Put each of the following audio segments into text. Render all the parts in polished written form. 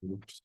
Oops.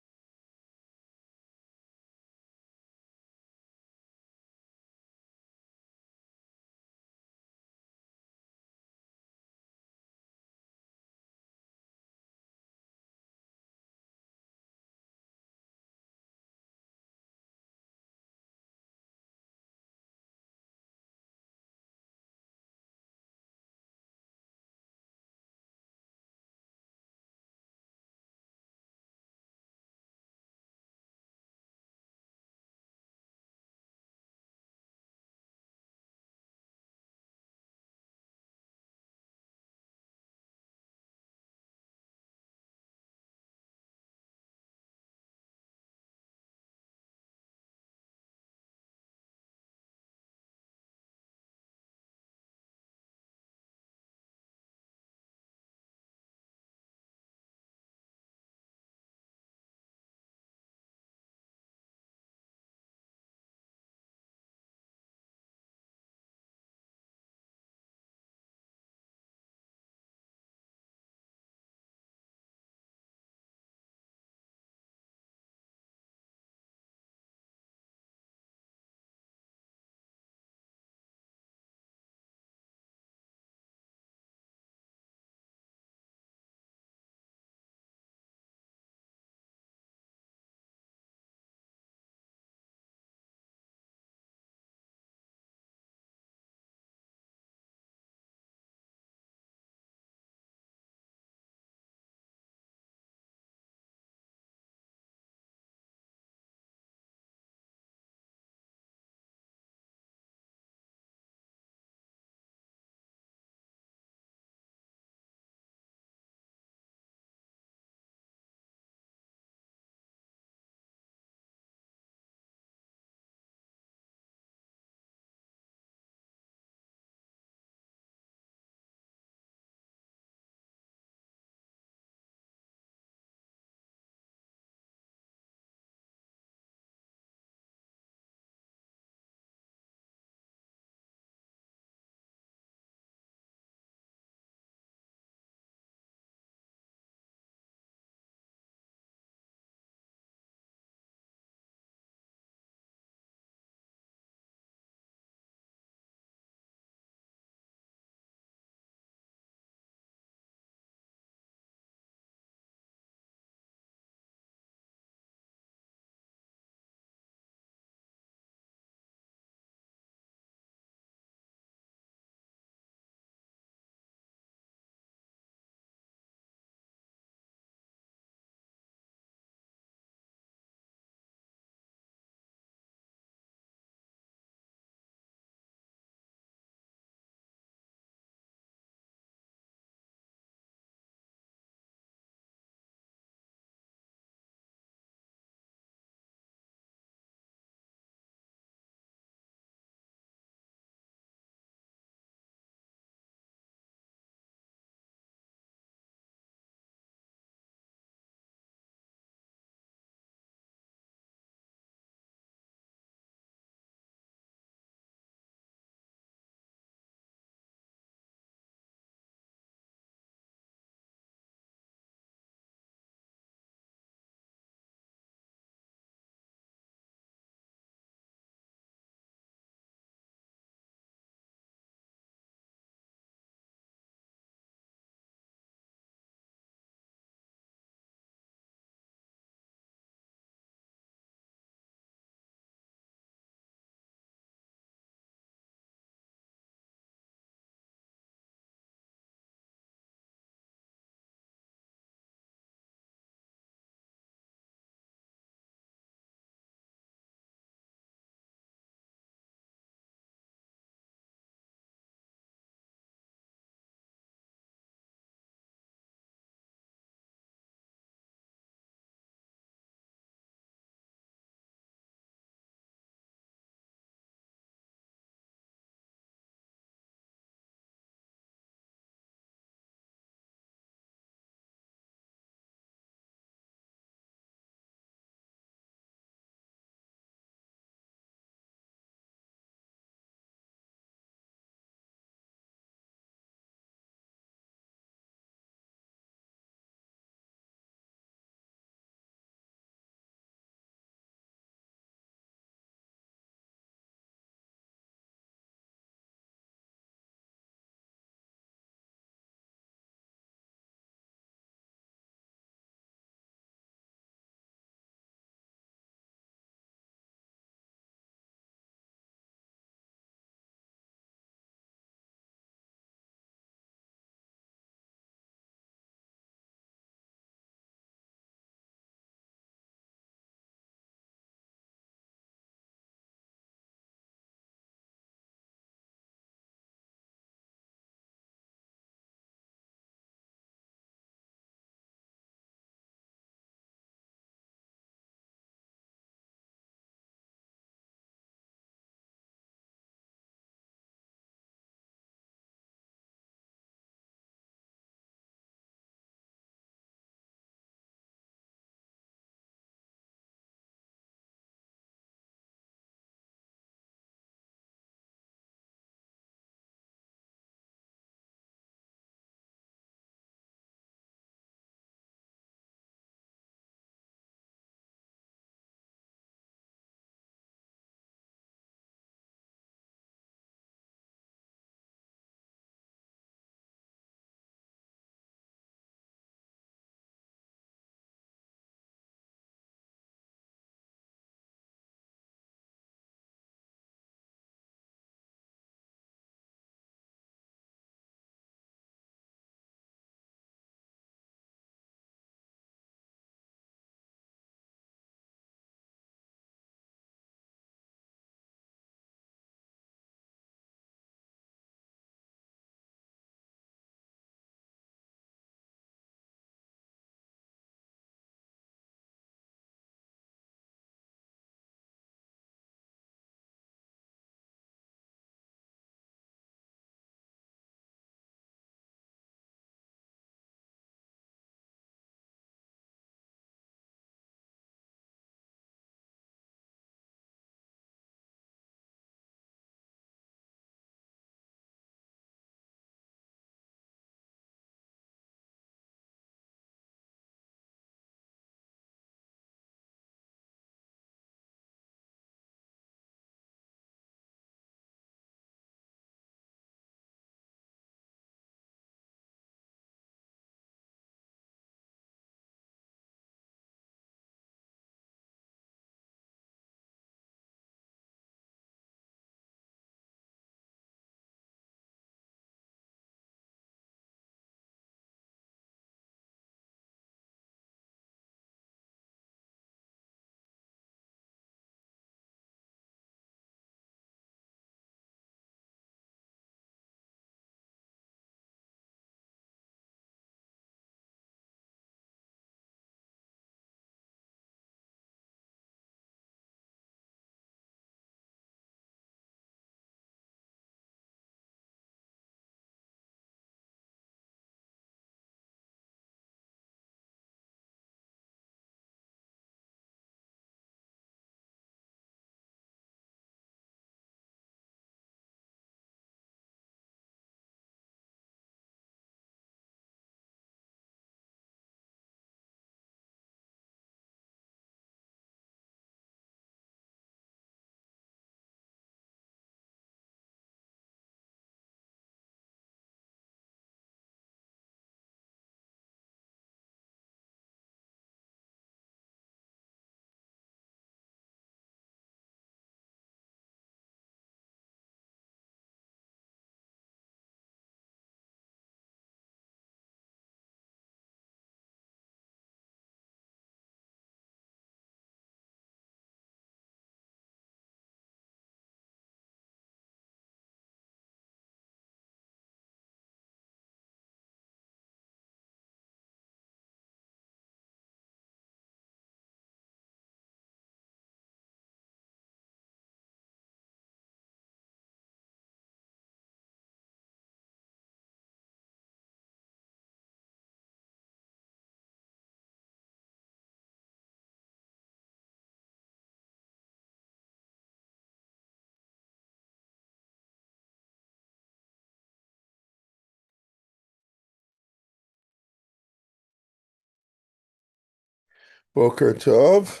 Boker Tov.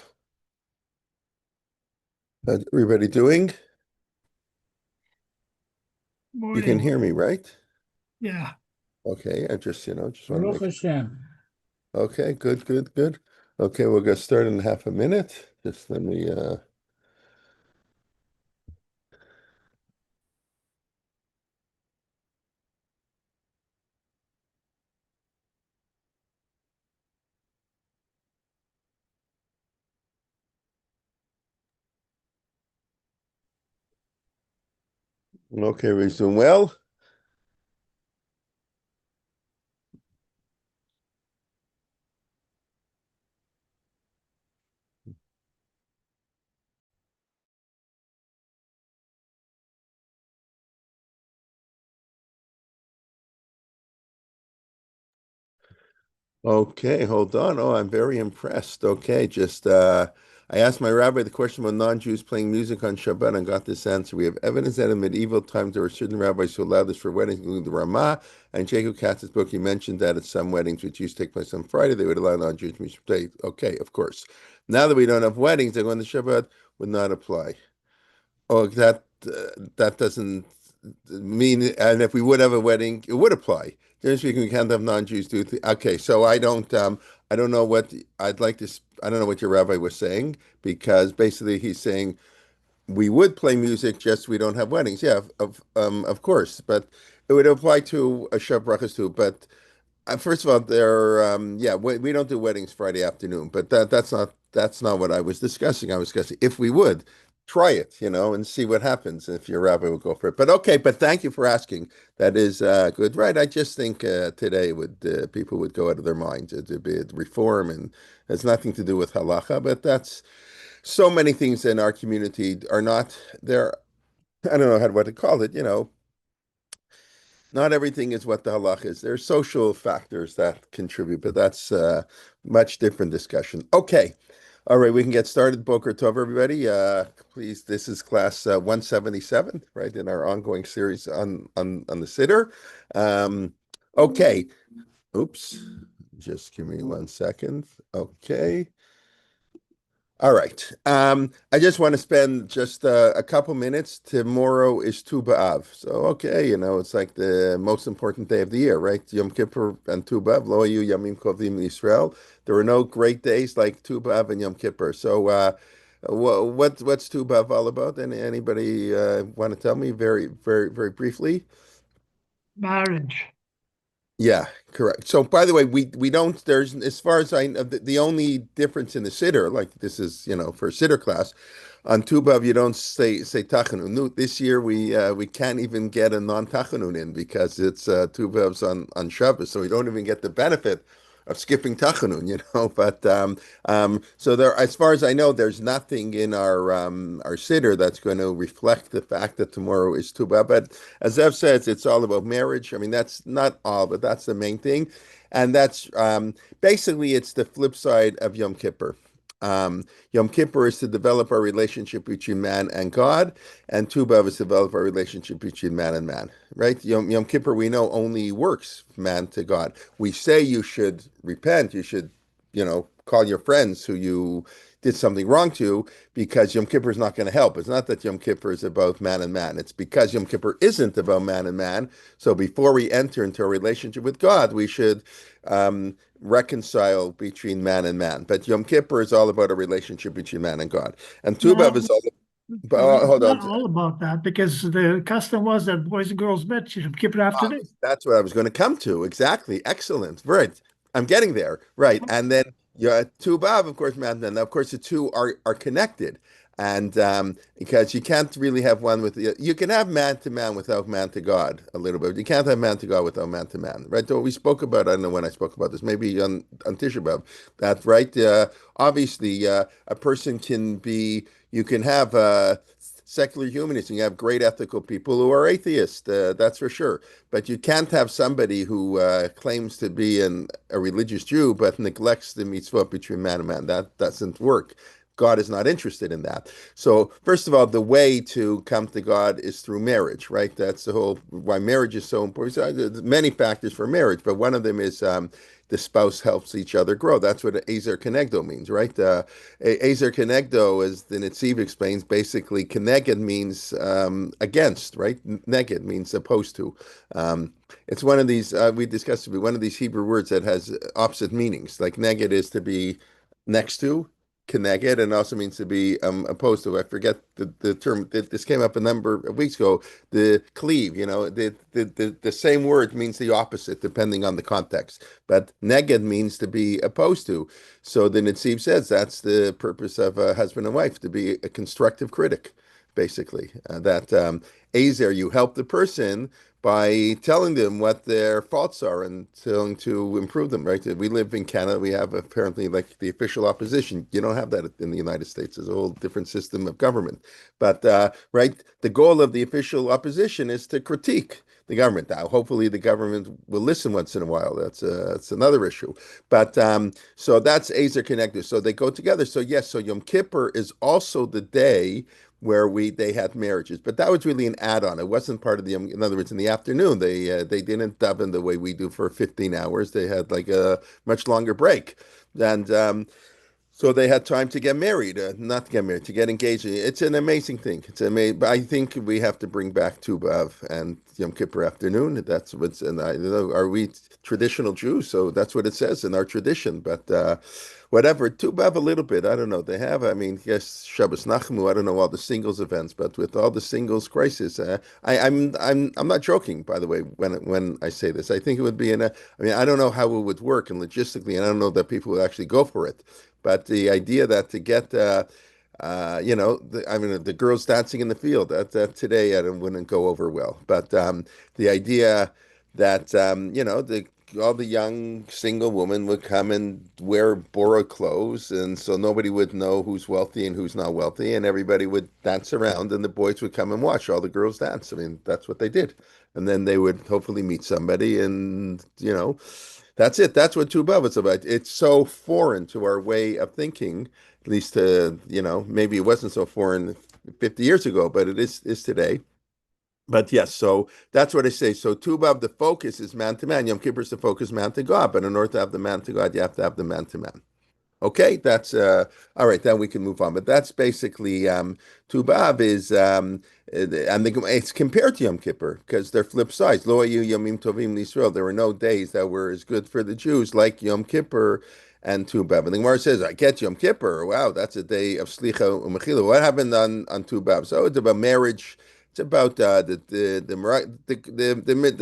How's everybody doing? You can Morning. hear me, right? Yeah. Okay, I just want to Baruch make sure. Hashem. Okay, good, good, good. Okay, we'll get started in half a minute. Just let me okay, we're doing well. Okay, hold on. Oh, I'm very impressed. Okay, just I asked my rabbi the question about non-Jews playing music on Shabbat and got this answer. We have evidence that in medieval times there were certain rabbis who allowed this for weddings, including the Ramah and Jacob Katz's book. He mentioned that at some weddings which used to take place on Friday, they would allow non-Jews music to play. Okay, of course. Now that we don't have weddings, they're going to Shabbat would not apply. Oh, that doesn't mean, and if we would have a wedding, it would apply. Generally speaking, we can't have non-Jews do. Okay, so I don't know what I'd like to. I don't know what your rabbi was saying because basically he's saying we would play music, just we don't have weddings. Yeah, of course, but it would apply to a Shav Brachas too. But first of all, yeah, we don't do weddings Friday afternoon, but that's not what I was discussing. I was discussing if we would try it, and see what happens if your rabbi would go for it. But okay, but thank you for asking. That is good, right? I just think today would people would go out of their minds. It'd be a reform, and it's nothing to do with halacha, but that's so many things in our community are not there. I don't know what to call it, not everything is what the halach is. There are social factors that contribute, but that's a much different discussion. Okay. All right, we can get started. Boker Tov, everybody. Please, this is class 177, right, in our ongoing series on the Siddur. Okay. Oops. Just give me 1 second. Okay. All right. I just want to spend just a couple minutes. Tomorrow is Tu B'Av. So, okay, it's like the most important day of the year, right? Yom Kippur and Tu B'Av, Lo Hayu Yamim Kovim Yisrael. There are no great days like Tu B'Av and Yom Kippur. So, what's Tu B'Av all about? Anybody want to tell me very, very, very briefly? Marriage. Yeah, correct. So, by the way, we don't. There's as far as I know, the only difference in the siddur, like this is for a siddur class, on Tubav you don't say tachanun. No, this year we can't even get a non-tachanun in because it's Tubav's on Shabbos, so we don't even get the benefit of skipping tachanun. But so there, as far as I know, there's nothing in our siddur that's going to reflect the fact that tomorrow is Tubav. But as Ev says, it's all about marriage. I mean, that's not all, but that's the main thing. And that's basically it's the flip side of Yom Kippur. Yom Kippur is to develop our relationship between man and God, and Tu B'Av is to develop our relationship between man and man. Right? Yom Kippur we know only works man to God. We say you should repent, you should, call your friends who you did something wrong to, because Yom Kippur is not going to help. It's not that Yom Kippur is about man and man. It's because Yom Kippur isn't about man and man. So before we enter into a relationship with God, we should reconcile between man and man. But Yom Kippur is all about a relationship between man and God. And Tu B'Av No, is all. it's Hold not on. all about that because the custom was that boys and girls met Yom Kippur afternoon. That's what I was going to come to. Exactly. Excellent. Right. I'm getting there. Right. And then Tu B'Av, of course, man. Then of course the two are connected. And because you can't really have one with you can have man to man without man to God a little bit. You can't have man to God without man to man, right? So we spoke about, I don't know when I spoke about this, maybe on Tisha B'Av, that right. Obviously, a person can be. You can have secular humanists. And you have great ethical people who are atheists. That's for sure. But you can't have somebody who claims to be a religious Jew but neglects the mitzvot between man and man. That doesn't work. God is not interested in that. So, first of all, the way to come to God is through marriage, right? That's the whole why marriage is so important. So, there's many factors for marriage, but one of them is the spouse helps each other grow. That's what Ezer Kenegdo means, right? Ezer Kenegdo, as the Netziv explains, basically Keneged means against, right? Neged means opposed to. Um, it's one of these, we discussed it, one of these Hebrew words that has opposite meanings. Like neged is to be next to, Keneged, and also means to be opposed to. I forget the term. This came up a number of weeks ago. The cleave, the same word means the opposite depending on the context. But neged means to be opposed to. So the Netziv says that's the purpose of a husband and wife, to be a constructive critic, basically. That Azer, you help the person by telling them what their faults are and telling to improve them, right? We live in Canada. We have apparently like the official opposition. You don't have that in the United States. There's a whole different system of government. But, right, the goal of the official opposition is to critique the government. Now, hopefully the government will listen once in a while. That's another issue. But so that's Ezer Connector. So they go together. So yes, so Yom Kippur is also the day where they had marriages, but that was really an add-on. It wasn't part of the. In other words, in the afternoon, they didn't daven the way we do for 15 hours. They had like a much longer break, and so they had time to get married, not to get married, to get engaged. It's an amazing thing. It's amazing. But I think we have to bring back Tu B'Av and Yom Kippur afternoon. That's what's, and I don't know, are we traditional Jews? So that's what it says in our tradition. But whatever, Tu B'Av a little bit. I don't know. They have, I mean, yes, Shabbos Nachmu. I don't know all the singles events, but with all the singles crisis, I'm not joking. By the way, when I say this, I think it would be in a. I mean, I don't know how it would work and logistically, and I don't know that people would actually go for it. But the idea that to get, I mean, the girls dancing in the field, that today I wouldn't go over well. But the idea that, all the young single women would come and wear borrowed clothes, and so nobody would know who's wealthy and who's not wealthy, and everybody would dance around, and the boys would come and watch all the girls dance. I mean, that's what they did. And then they would hopefully meet somebody, and, that's it. That's what Tu B'Av is about. It's so foreign to our way of thinking, at least maybe it wasn't so foreign 50 years ago, but it is today. But yes, so that's what I say. So Tu B'Av, the focus is man to man. Yom Kippur is the focus man to God. But in order to have the man to God, you have to have the man to man. Okay, that's all right. Then we can move on. But that's basically Tu B'Av is and it's compared to Yom Kippur because they're flip sides. Lo hayu yomim tovim l'Yisrael. There were no days that were as good for the Jews like Yom Kippur and Tu B'Av. And the Gemara says, "I get Yom Kippur. Wow, that's a day of slicha umechila." What happened on Tu B'Av? So it's about marriage. It's about the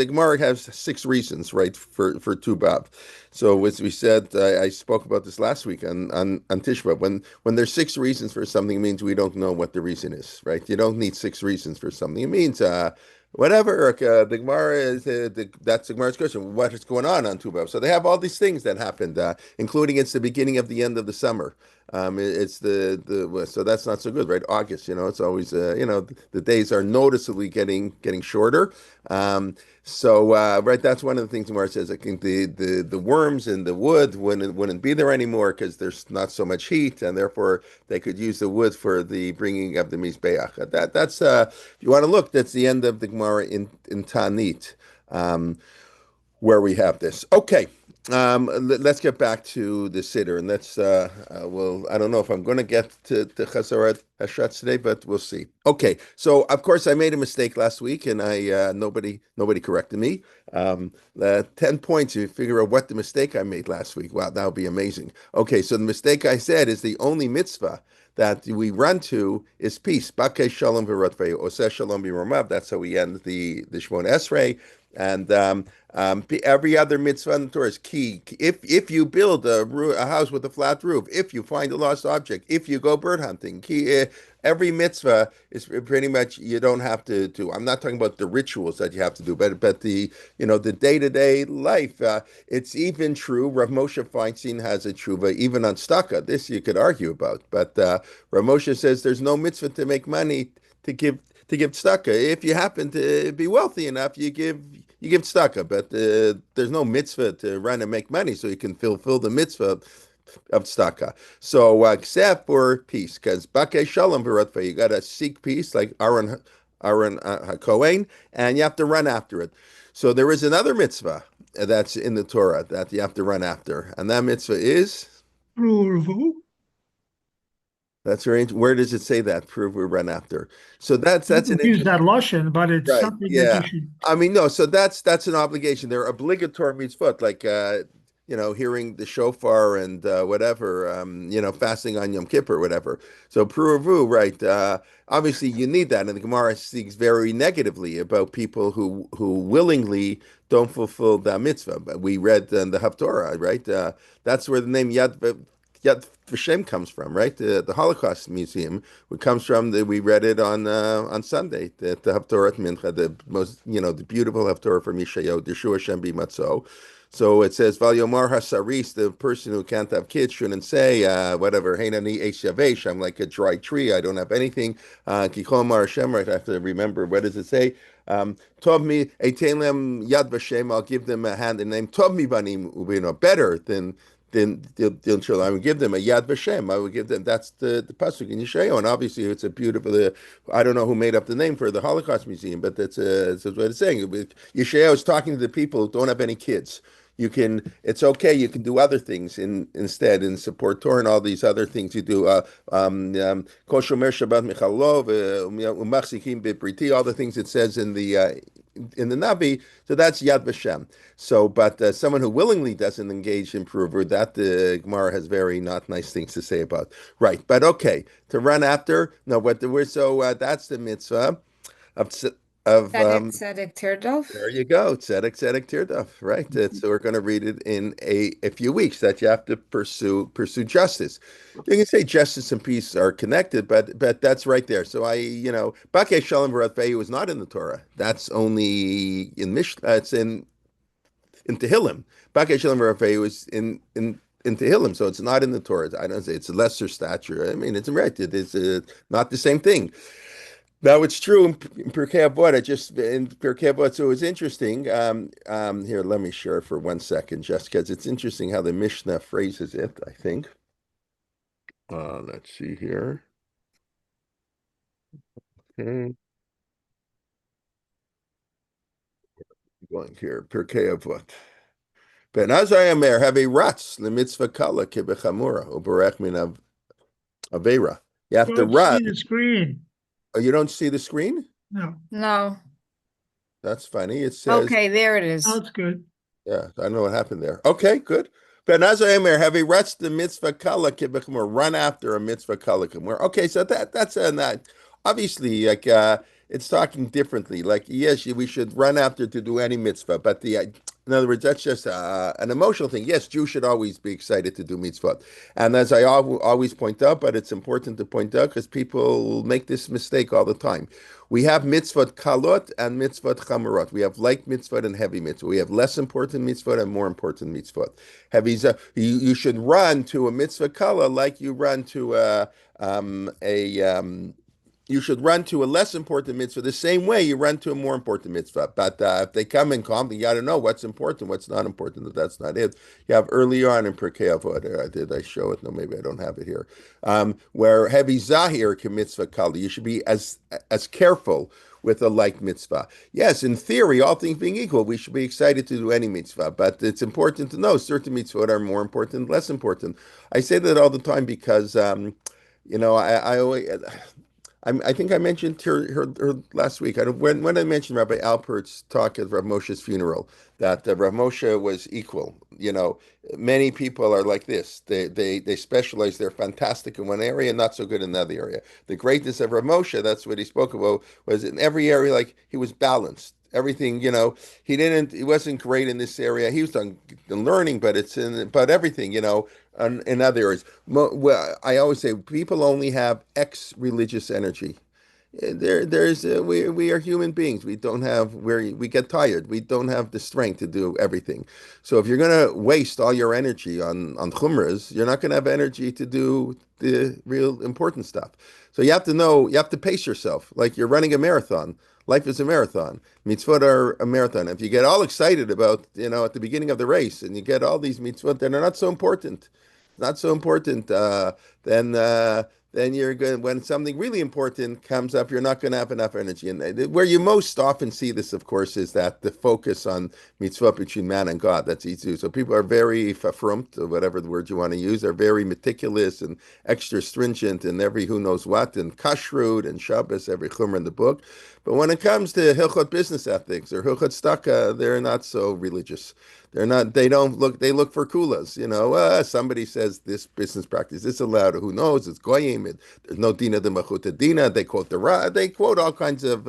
Gemara has 6 reasons, right, for Tu B'Av. So as we said, I spoke about this last week on Tisha B'Av. When there's 6 reasons for something, it means we don't know what the reason is, right? You don't need 6 reasons for something. It means whatever. The Gemara is that's the Gemara's question. What is going on Tu B'Av? So they have all these things that happened, including it's the beginning of the end of the summer. It's so that's not so good, right? August, it's always the days are noticeably getting shorter. Right, that's one of the things where it says I think the worms in the wood wouldn't be there anymore because there's not so much heat, and therefore they could use the wood for the bringing of the mizbeach. That's if you want to look, that's the end of the Gemara in Tanit. Where we have this. Okay, let's get back to the Siddur, and I don't know if I'm going to get to Chazarat Hashatz today, but we'll see. Okay, so of course I made a mistake last week, and nobody corrected me. 10 points if you figure out what the mistake I made last week. Wow, that would be amazing. Okay, so the mistake I said is the only mitzvah that we run to is peace. Bakei shalom v'rotvei, oseh shalom b'romav. That's how we end the Shmona Esrei. And every other mitzvah in the Torah is key. If you build a house with a flat roof, if you find a lost object, if you go bird hunting, every mitzvah is pretty much you don't have to do. I'm not talking about the rituals that you have to do, but the the day-to-day life. It's even true. Rav Moshe Feinstein has a tshuva even on tzedakah. This you could argue about, but Rav Moshe says there's no mitzvah to make money to give tzedakah. If you happen to be wealthy enough, you give tzedakah, but there's no mitzvah to run and make money, so you can fulfill the mitzvah of tzedakah. So except for peace, because bakei shalom v'rotvei, you got to seek peace, like Aaron HaKohen, and you have to run after it. So there is another mitzvah that's in the Torah that you have to run after, and that mitzvah is Pruvu. that's very. Where does it say that? Prove we run after. So You that's an can use that interesting. lotion, but it's Right. something that you Yeah. should. I mean, no, so that's an obligation. They're obligatory mitzvot, like hearing the shofar and whatever, fasting on Yom Kippur, whatever. So pruvu, right? Obviously you need that. And the Gemara speaks very negatively about people who willingly don't fulfill the mitzvah. But we read in the Haftorah, right? That's where the name Yad Vashem comes from, right? The Holocaust Museum. It comes from we read it on Sunday, the Haftorah Mincha, the most the beautiful Haftorah from Yeshayahu, Yeshua Shem Matzo. So it says, Valyomar Hasaris, the person who can't have kids shouldn't say, whatever, Heinani Eish Yavesh, I'm like a dry tree, I don't have anything. Kichomar Hashem, right? I have to remember, what does it say? Tov mi, Etelem Yad Vashem, I'll give them a hand in the name, Tov mi banim, better than the children. I would give them a Yad Vashem. I would give them, that's the pasuk in Yeshayahu. And obviously it's a beautiful, I don't know who made up the name for the Holocaust Museum, but that's what it's saying. Yeshayahu is talking to the people who don't have any kids. It's okay. You can do other things instead and support Torah and all these other things you do. Kol shomer Shabbat michalov, umachzikim bepriti, all the things it says in the Navi. So that's Yad Vashem. So, but someone who willingly doesn't engage in prover, that the Gemara has very not nice things to say about. Right, but okay, to run after, no, what we're so that's the mitzvah of of Tzedek, tzedek, Tirdov. there you go, tzedek tzedek tirdaf. Right, so we're going to read it in a few weeks. That you have to pursue justice. You can say justice and peace are connected, but that's right there. So Bakei Shalom V'Ratvei was not in the Torah. That's only in Mishnah. It's in Tehillim. Bakei Shalom V'Ratvei was in Tehillim, so it's not in the Torah. I don't say it's a lesser stature. I mean, it's right. It is not the same thing. Now it's true in Pirkei Avot. In Pirkei Avot, so it's interesting. Here, let me share for 1 second, just because it's interesting how the Mishnah phrases it. I think. Let's see here. Okay, going here, Pirkei Avot. Ben Azai Amer have a ratz lemitzvah kala kibechamura uberech min avera. You have to Don't run. see the screen. Oh, you don't see the screen? No, No. That's funny. It says. Okay, there it is. that's good. Yeah, I don't know what happened there. Okay, good. Ben Azayemer, have a rest the mitzvah kala kibachmur, run after a mitzvah kala kimur. Okay, so that's not obviously like it's talking differently. Like yes, we should run after to do any mitzvah, but in other words, that's just an emotional thing. Yes, Jews should always be excited to do mitzvah, and as I always point out, but it's important to point out because people make this mistake all the time. We have mitzvot kalot and mitzvot chamurot. We have light mitzvot and heavy mitzvot. We have less important mitzvot and more important mitzvot. Heavy, you should run to a mitzvah kala like you run to you should run to a less important mitzvah the same way you run to a more important mitzvah. But if they come in calm, you got to know what's important, what's not important. That's not it. You have earlier on in Pirkei Avot, did I show it? No, maybe I don't have it here. Where heavy zahir mitzvah kali, you should be as careful with a light mitzvah. Yes, in theory, all things being equal, we should be excited to do any mitzvah, but it's important to know certain mitzvot are more important, less important. I say that all the time because, I always. I think I mentioned her last week. When I mentioned Rabbi Alpert's talk at Rav Moshe's funeral, that Rav Moshe was equal. Many people are like this. They specialize. They're fantastic in one area, not so good in another area. The greatness of Rav Moshe, that's what he spoke about, was in every area, like he was balanced. Everything, he wasn't great in this area. He was done learning, but but everything, in other areas. Well, I always say people only have X religious energy. We are human beings. We don't have we get tired. We don't have the strength to do everything. So if you're going to waste all your energy on chumras, you're not going to have energy to do the real important stuff. So you have to know, you have to pace yourself like you're running a marathon. Life is a marathon. Mitzvot are a marathon. If you get all excited about, at the beginning of the race and you get all these mitzvot that are not so important, then then you're going when something really important comes up, you're not going to have enough energy. And where you most often see this, of course, is that the focus on mitzvah between man and God. That's Itzu. So people are very verfrummt, or whatever the word you want to use, are very meticulous and extra stringent in every who knows what, and kashrut and Shabbos, every chumrah in the book. But when it comes to hilchot business ethics or hilchot staka, they're not so religious. They're not. They don't look. They look for kulas. Somebody says this business practice is allowed. Who knows? It's goyim. There's no dina de machuta dina. They quote the ra. They quote all kinds of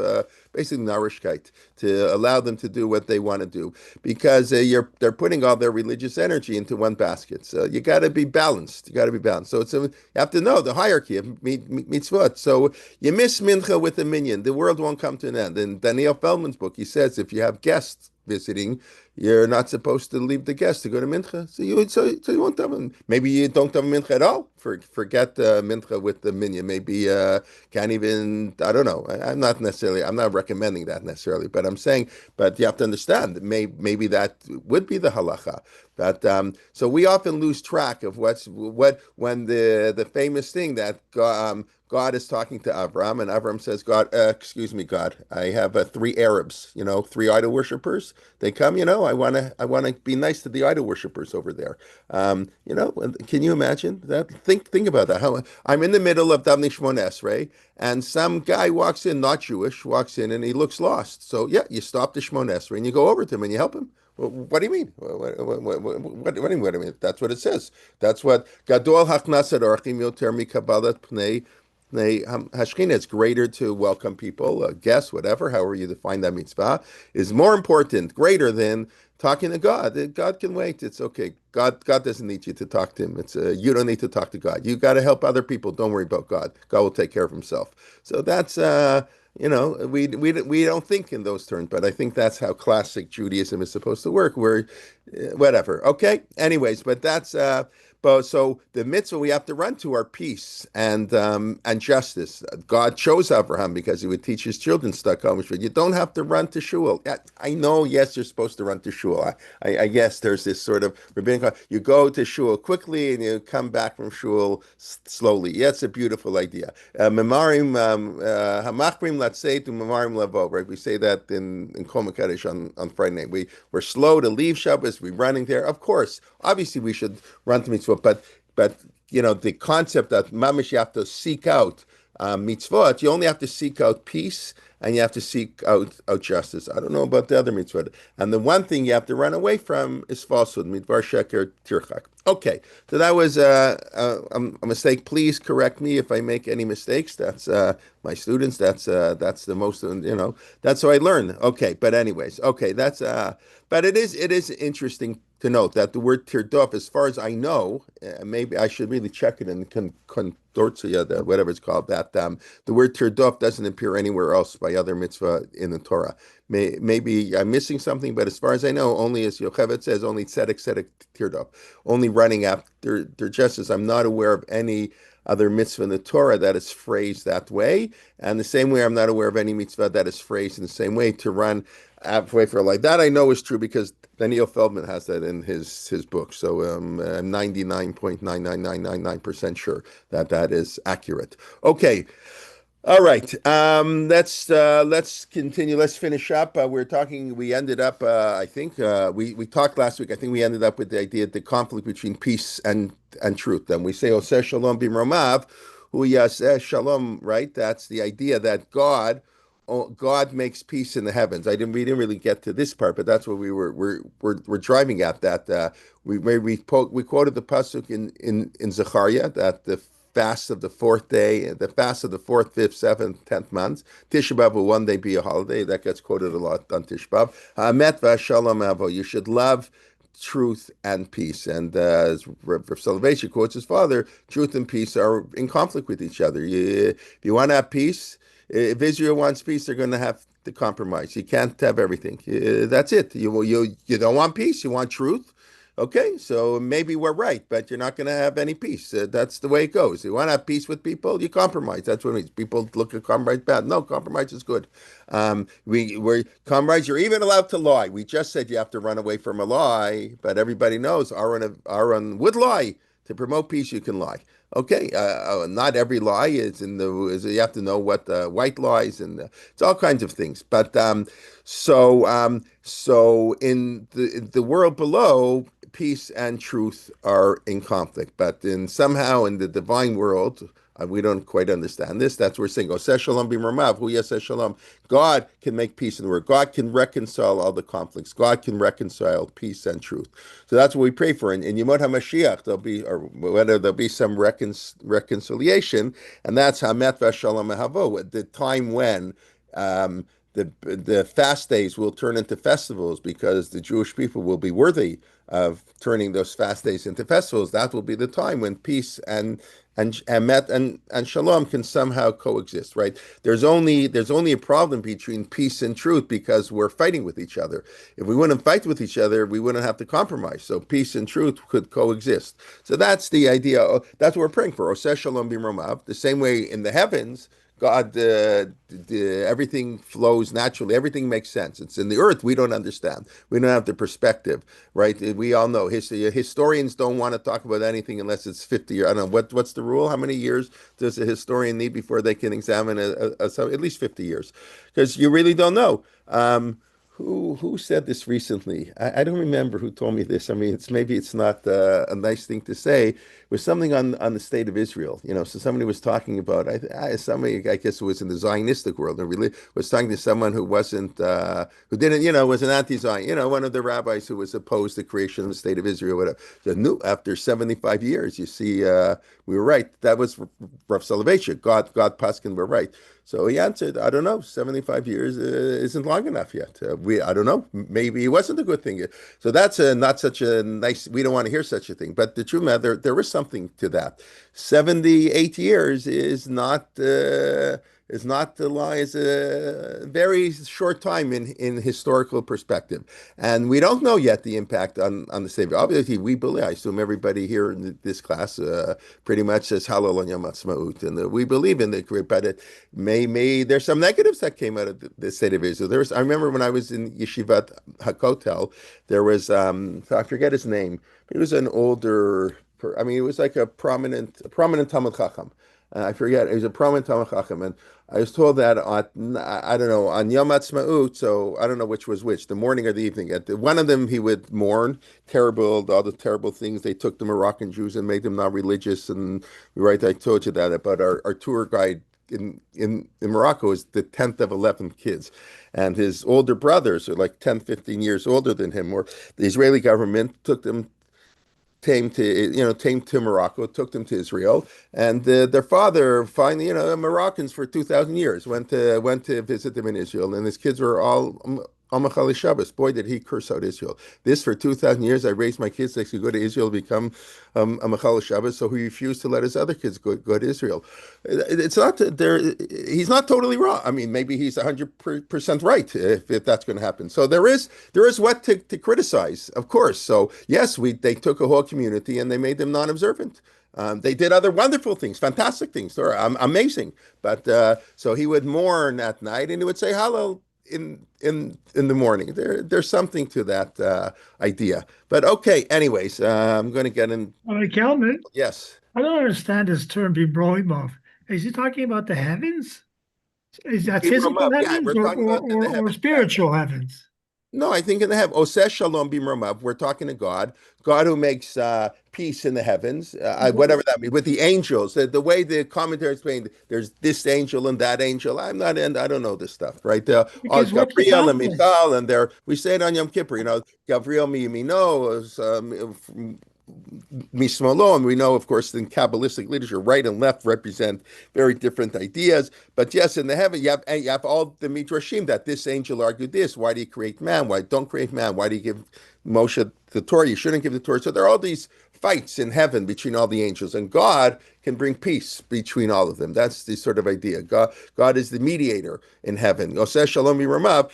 basically narishkeit to allow them to do what they want to do because they're putting all their religious energy into one basket. So you got to be balanced. You got to be balanced. So you have to know the hierarchy of mitzvot. So you miss mincha with a minyan, the world won't come to an end. In Daniel Feldman's book, he says if you have guests visiting, you're not supposed to leave the guest to go to mincha. So you won't have them. Maybe you don't have mincha at all. Forget mincha with the minyan. Maybe can't even. I don't know. I'm not recommending that necessarily. But I'm saying. But you have to understand that maybe that would be the halacha. But so we often lose track of what when the famous thing that God is talking to Avram, and Avram says, "God, excuse me, God, I have 3 Arabs, 3 idol worshippers. They come, I want to be nice to the idol worshippers over there. Can you imagine that? Think about that. How I'm in the middle of Davnei Shmona Esrei, and some guy walks in, not Jewish, walks in, and he looks lost. So yeah, you stop the Shmona Esrei and you go over to him and you help him. What do you mean? What do you mean? That's what it says. That's what Gadol Hachnasat Orchim Yoter Mikabalat Pnei Hashchina. It's greater to welcome people, guests, whatever, however you define that mitzvah, is more important, greater than talking to God. God can wait. It's okay. God doesn't need you to talk to him. It's you don't need to talk to God. You got to help other people. Don't worry about God. God will take care of himself. So that's we don't think in those terms, but I think that's how classic Judaism is supposed to work. Where whatever. Okay. Anyways, but that's but so the mitzvah we have to run to are peace and justice. God chose Abraham because he would teach his children stuck home. You don't have to run to shul. I know, yes, you're supposed to run to shul. I guess there's this sort of rabbinic. You go to shul quickly and you come back from shul slowly. Yeah, it's a beautiful idea. Memarim hamachrim latzeit u'memarim lavo. Right, we say that in Kol Mekadesh on Friday night. We're slow to leave Shabbos. We're running there. Of course, obviously we should run to mitzvah, but the concept that mamish you have to seek out mitzvot, you only have to seek out peace and you have to seek out justice. I don't know about the other mitzvot. And the one thing you have to run away from is falsehood, midvar sheker tirchak. Okay, so that was a mistake. Please correct me if I make any mistakes. That's my students. That's the most, that's how I learn. Okay, but anyways, okay, that's but it is interesting to note that the word tirdof, as far as I know, maybe I should really check it in consortia, whatever it's called, that the word tirdof doesn't appear anywhere else by other mitzvah in the Torah. Maybe I'm missing something, but as far as I know, only as Yocheved says, only tzedek tirdof, only running after justice. I'm not aware of any other mitzvah in the Torah that is phrased that way. And the same way, I'm not aware of any mitzvah that is phrased in the same way to run halfway for like that. I know is true because Daniel Feldman has that in his book. So I'm 99.99999% sure that is accurate. Okay. All right. Let's continue. Let's finish up. We ended up, I think, we talked last week. I think we ended up with the idea of the conflict between peace and truth. And we say, Oseh Shalom b'Romav, hu yaseh Shalom, right? That's the idea that God makes peace in the heavens. We didn't really get to this part, but that's what we're driving at. That we quoted the pasuk in Zechariah that the fast of the 4th day, the fast of the 4th, 5th, 7th, 10th months. Tisha B'Av will one day be a holiday. That gets quoted a lot on Tisha B'Av. Ha'emet v'Shalom avo. You should love truth and peace. And as Rav Soloveitchik quotes his father, truth and peace are in conflict with each other. If you want to have peace, if Israel wants peace, they're going to have to compromise. You can't have everything. That's it. You don't want peace. You want truth. Okay, so maybe we're right, but you're not going to have any peace. That's the way it goes. You want to have peace with people, you compromise. That's what it means. People look at compromise bad. No, compromise is good. We're compromise. You're even allowed to lie. We just said you have to run away from a lie, but everybody knows Aaron would lie. To promote peace, you can lie. Okay, not every lie is in the is you have to know what the white lies and it's all kinds of things. But so in the world below, peace and truth are in conflict. But in somehow in the divine world, we don't quite understand this. That's where we're saying, "Oseh shalom b'mramav, hu yaseh shalom." God can make peace in the world. God can reconcile all the conflicts. God can reconcile peace and truth. So that's what we pray for. In Yemot HaMashiach, there'll be, or whether there'll be some reconciliation, and that's Hamet Vashalom Havo, the time when the fast days will turn into festivals because the Jewish people will be worthy of turning those fast days into festivals. That will be the time when peace and met and shalom can somehow coexist, right? There's only a problem between peace and truth because we're fighting with each other. If we wouldn't fight with each other, we wouldn't have to compromise. So peace and truth could coexist. So that's the idea. That's what we're praying for. Oseh shalom b'mromav. The same way in the heavens, God, everything flows naturally. Everything makes sense. It's in the earth we don't understand. We don't have the perspective, right? We all know historians don't want to talk about anything unless it's 50 years. I don't know what's the rule. How many years does a historian need before they can examine at least 50 years? Because you really don't know. Who said this recently? I don't remember who told me this. I mean, maybe it's not a nice thing to say. It was something on the state of Israel. So somebody was talking about somebody, I guess it was in the Zionistic world, and really was talking to someone who wasn't who didn't, was an anti-Zion. One of the rabbis who was opposed to the creation of the state of Israel. Whatever. Said, no, after 75 years, you see, we were right. That was Rav Soloveitchik. God Paskin were right. So he answered, I don't know, 75 years isn't long enough yet. I don't know, maybe it wasn't a good thing. So that's not such a nice, we don't want to hear such a thing. But the truth matter, there is something to that. 78 years is not the lie, is a very short time in historical perspective. And we don't know yet the impact on the Savior. Obviously, we believe, I assume everybody here in this class pretty much says Halal on Yom Ha'atzmaut, and we believe in the career, but there's some negatives that came out of the state of Israel. I remember when I was in Yeshivat Hakotel, there was I forget his name, but he was an older. I mean, it was like a prominent Talmud Chacham. I forget. He was a prominent Talmud Chacham, and I was told that I don't know, on Yom Ha'atzmaut, so I don't know which was which, the morning or the evening. One of them, he would mourn all the terrible things they took the Moroccan Jews and made them not religious. And right, I told you that about our tour guide in Morocco is the 10th of 11 kids. And his older brothers are like 10, 15 years older than him, or the Israeli government came to Morocco, took them to Israel, and their father finally, Moroccans for 2,000 years went to visit them in Israel, and his kids were all Amachali Shabbos. Boy, did he curse out Israel. This for 2,000 years, I raised my kids to go to Israel to become Amachali Shabbos, so he refused to let his other kids go to Israel. It's not there. He's not totally wrong. I mean, maybe he's 100% right if that's going to happen. So there is what to criticize, of course. So yes, they took a whole community and they made them non-observant. They did other wonderful things, fantastic things, or amazing. But so he would mourn at night and he would say hello in the morning. There's something to that idea. But okay, anyways, I'm going to get in. All right, Calvin, Yes. I don't understand this term Bibroimov. Is he talking about the heavens? Is that physical Yeah, heavens we're talking about in the or heavens. spiritual heavens? No, I think in the heaven. Oseh shalom b'mromav. We're talking to God who makes peace in the heavens, whatever that means, with the angels. The way the commentary explained, there's this angel and that angel. I don't know this stuff, right? Because what's the Gabriel and context? Michal, and we say it on Yom Kippur. Gabriel miyamino, Mismolo, and we know, of course, in Kabbalistic literature, right and left represent very different ideas. But yes, in the heaven, you have all the midrashim that this angel argued this. Why do you create man? Why don't create man? Why do you give Moshe the Torah? You shouldn't give the Torah. So there are all these fights in heaven between all the angels, and God can bring peace between all of them. That's the sort of idea. God is the mediator in heaven. Oseh shalom yiramav.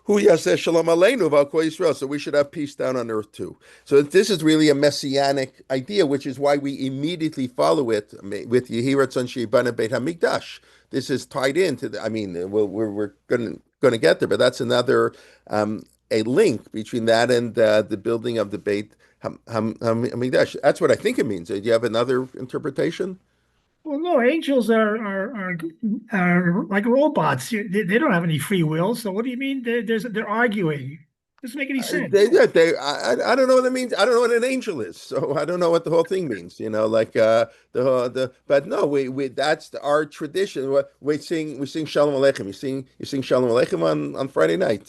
Hu yaseh shalom aleinu v'al kol Yisrael. So we should have peace down on earth too. So this is really a messianic idea, which is why we immediately follow it with Yehi Ratzon Sheibana Beit Hamikdash. This is tied into I mean, we're going to get there, but that's another a link between that and the building of the Beit Amidah. That's what I think it means. Do you have another interpretation? Well, no, angels are like robots. They don't have any free will. So what do you mean? They're arguing. Doesn't make any sense. I don't know what it means. I don't know what an angel is, so I don't know what the whole thing means. Like but no, we that's our tradition. We sing Shalom Aleichem. You sing Shalom Aleichem on Friday night.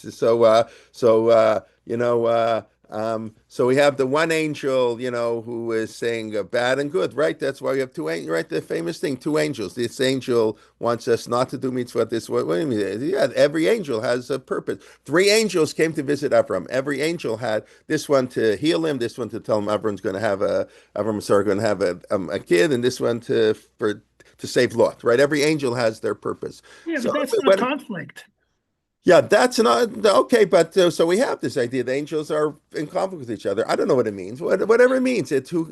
So we have the one angel, who is saying bad and good, right? That's why we have two angels, right? The famous thing, two angels. This angel wants us not to do mitzvah. This what do you mean? Yeah, every angel has a purpose. Three angels came to visit Avram. Every angel had this one to heal him, this one to tell him Avram's going to have a kid, and this one to save Lot, right? Every angel has their purpose. Yeah, So but that's not conflict. yeah, that's not okay, but so we have this idea the angels are in conflict with each other. I don't know what it means. Whatever it means, it's who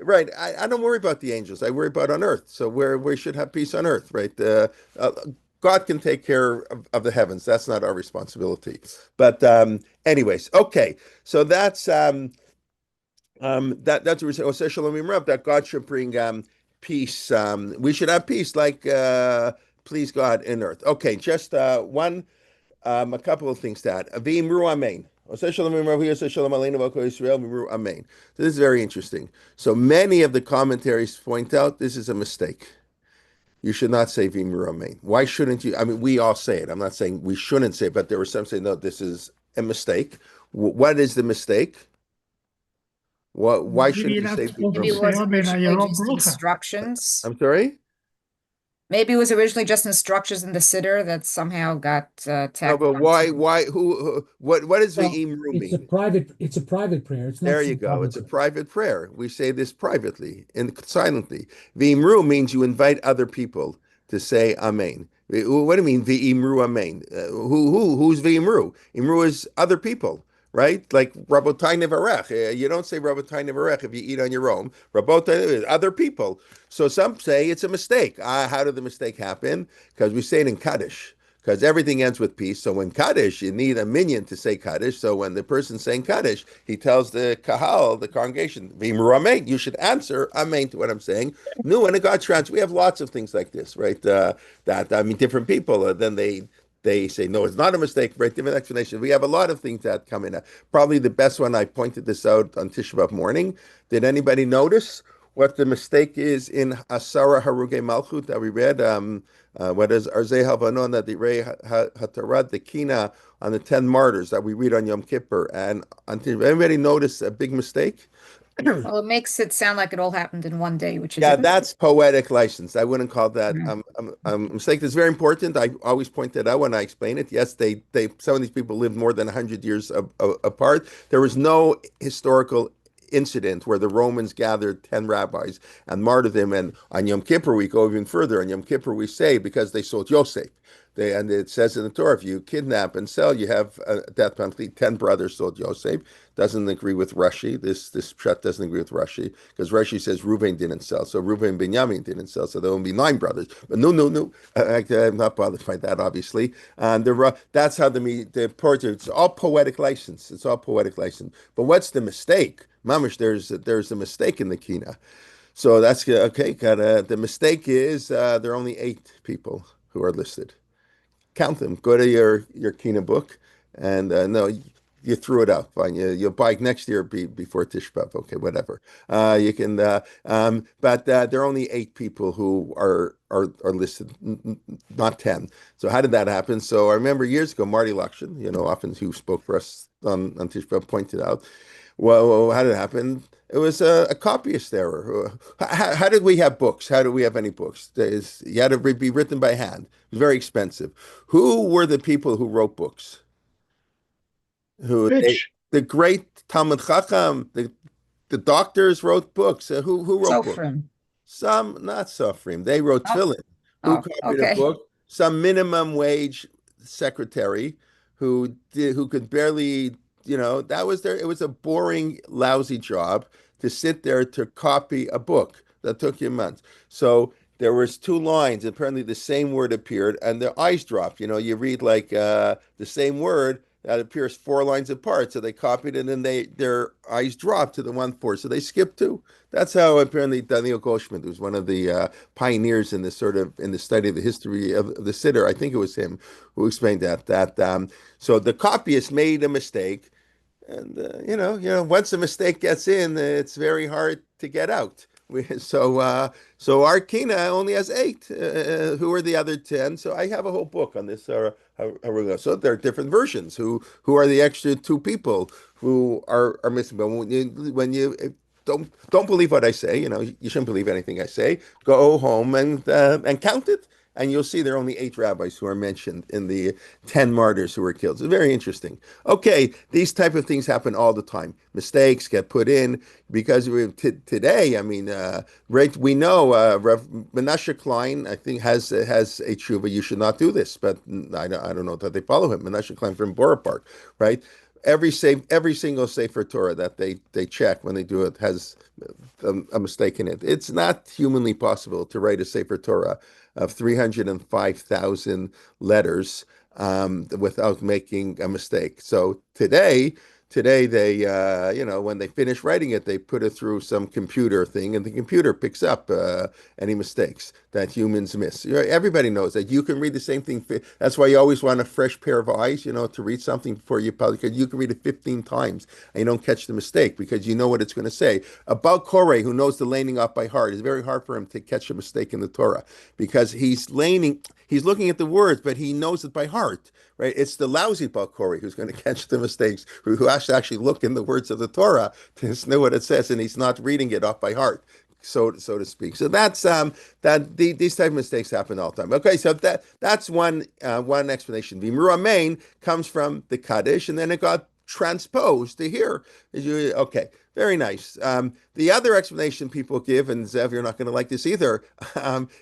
right. I don't worry about the angels. I worry about on earth. So where we should have peace on earth, right? Uh, God can take care of the heavens. That's not our responsibility. But anyways, okay. So that's what we're saying. Shalom Imrav, that God should bring peace. We should have peace, like please God in earth. Okay, just a couple of things to add. V'imru amen. Shalom Imrav, Shalom Aleinu v'Kol Yisrael, v'imru amen. So this is very interesting. So many of the commentaries point out this is a mistake. You should not say v'imru amen. Why shouldn't you? I mean, we all say it. I'm not saying we shouldn't say it, but there were some saying, no, this is a mistake. What is the mistake? Why Maybe shouldn't you're you not say supposed to Maybe it v'imru say was amen on originally your own just bracha. instructions. I'm sorry? Maybe it was originally just instructions in the Siddur that somehow got No, tacked but onto. why, what does Well, v'imru it's a mean? private prayer. It's not There you said go. It's a publicly. private prayer. We say this privately and silently. V'imru means you invite other people to say Amen. What do you mean v'imru Amen? Who's v'imru? Imru is other people, right? Like Rabotai Nevarech. You don't say Rabotai Nevarech if you eat on your own. Rabotai is other people. So some say it's a mistake. How did the mistake happen? Because we say it in Kaddish. Because everything ends with peace. So when Kaddish, you need a minion to say Kaddish. So when the person's saying Kaddish, he tells the Kahal, the congregation, V'imru Amen. You should answer Amen to what I'm saying. No, and a God trans. We have lots of things like this, right? Different people, then they say, no, it's not a mistake, right? Different explanations. We have a lot of things that come in. Probably the best one, I pointed this out on Tisha B'Av morning. Did anybody notice what the mistake is in Asara Haruge Malchut that we read? What is Arzeh Havanon that the Rei Hatarad, the Kina on the 10 martyrs that we read on Yom Kippur? And anybody notice a big mistake? Well, it makes it sound like it all happened in one day, which it Yeah, didn't. that's poetic license. I wouldn't call that Yeah. mistake. That's very important. I always point that out when I explain it. Yes, they some of these people lived more than 100 years apart. There was no historical incident where the Romans gathered 10 rabbis and martyred them. And on Yom Kippur, we go even further. On Yom Kippur, we say because they sold Yosef. And it says in the Torah, if you kidnap and sell, you have a death penalty. 10 brothers sold Yosef. Doesn't agree with Rashi. This pshat doesn't agree with Rashi because Rashi says Reuven didn't sell, so Reuven and Binyamin didn't sell, so there will be 9 brothers. But no. I'm not bothered by that, obviously. And that's how the poetry. It's all poetic license. It's all poetic license. But what's the mistake? Mamish, there's a mistake in the Kina. So that's okay. The mistake is there are only 8 people who are listed. Count them. Go to your Kina book, and no, you threw it out. Fine, you'll buy it next year before Tish B'av. Okay, whatever. You can, but there are only 8 people who are listed, not 10. So how did that happen? So I remember years ago, Marty Lakshin, often who spoke for us on Tish B'av, pointed out. Well, how did it happen? It was a copyist error. How did we have books? How do we have any books? You had to be written by hand. It was very expensive. Who were the people who wrote books? Which The great Talmud Chacham, the doctors wrote books. Who wrote books? Sofrim. Some not suffering. They wrote Oh, tefillin. Who oh, copied a okay. book? Some minimum wage secretary who could barely, that was their. It was a boring, lousy job to sit there to copy a book that took you months. So there was 2 lines. Apparently, the same word appeared, and their eyes dropped. You read like the same word. that appears 4 lines apart. So they copied it and their eyes dropped to the 1/4. So they skipped 2. That's how apparently Daniel Goldschmidt, who's one of the pioneers in this in the study of the history of the Siddur, I think it was him who explained that so the copyist made a mistake, and once a mistake gets in, it's very hard to get out. So our Kina only has 8. Who are the other 10? So I have a whole book on this. So there are different versions. Who are the extra 2 people who are missing? But when you don't believe what I say, you shouldn't believe anything I say. Go home and count it. And you'll see there are only 8 rabbis who are mentioned in the 10 martyrs who were killed. It's very interesting. Okay, these type of things happen all the time. Mistakes get put in because today, I mean, right? We know Rav Menashe Klein, I think, has a tshuva. You should not do this, but I don't know that they follow him. Menashe Klein from Borough Park, right? Every single Sefer Torah that they check when they do it has a mistake in it. It's not humanly possible to write a Sefer Torah of 305,000 letters without making a mistake. So today they, when they finish writing it, they put it through some computer thing, and the computer picks up any mistakes that humans miss. Everybody knows that you can read the same thing. That's why you always want a fresh pair of eyes, to read something before you publish. Because you can read it 15 times and you don't catch the mistake because you know what it's going to say. About Koreh, who knows the laning up by heart, it's very hard for him to catch a mistake in the Torah because he's looking at the words, but he knows it by heart. Right? It's the lousy Bal Koreh who's going to catch the mistakes, who has to actually look in the words of the Torah to know what it says, and he's not reading it off by heart, so to speak. So that's these type of mistakes happen all the time. Okay, so that's one explanation. V'imru amen comes from the Kaddish, and then it got transposed to here. Okay, very nice. The other explanation people give, and Zev, you're not going to like this either,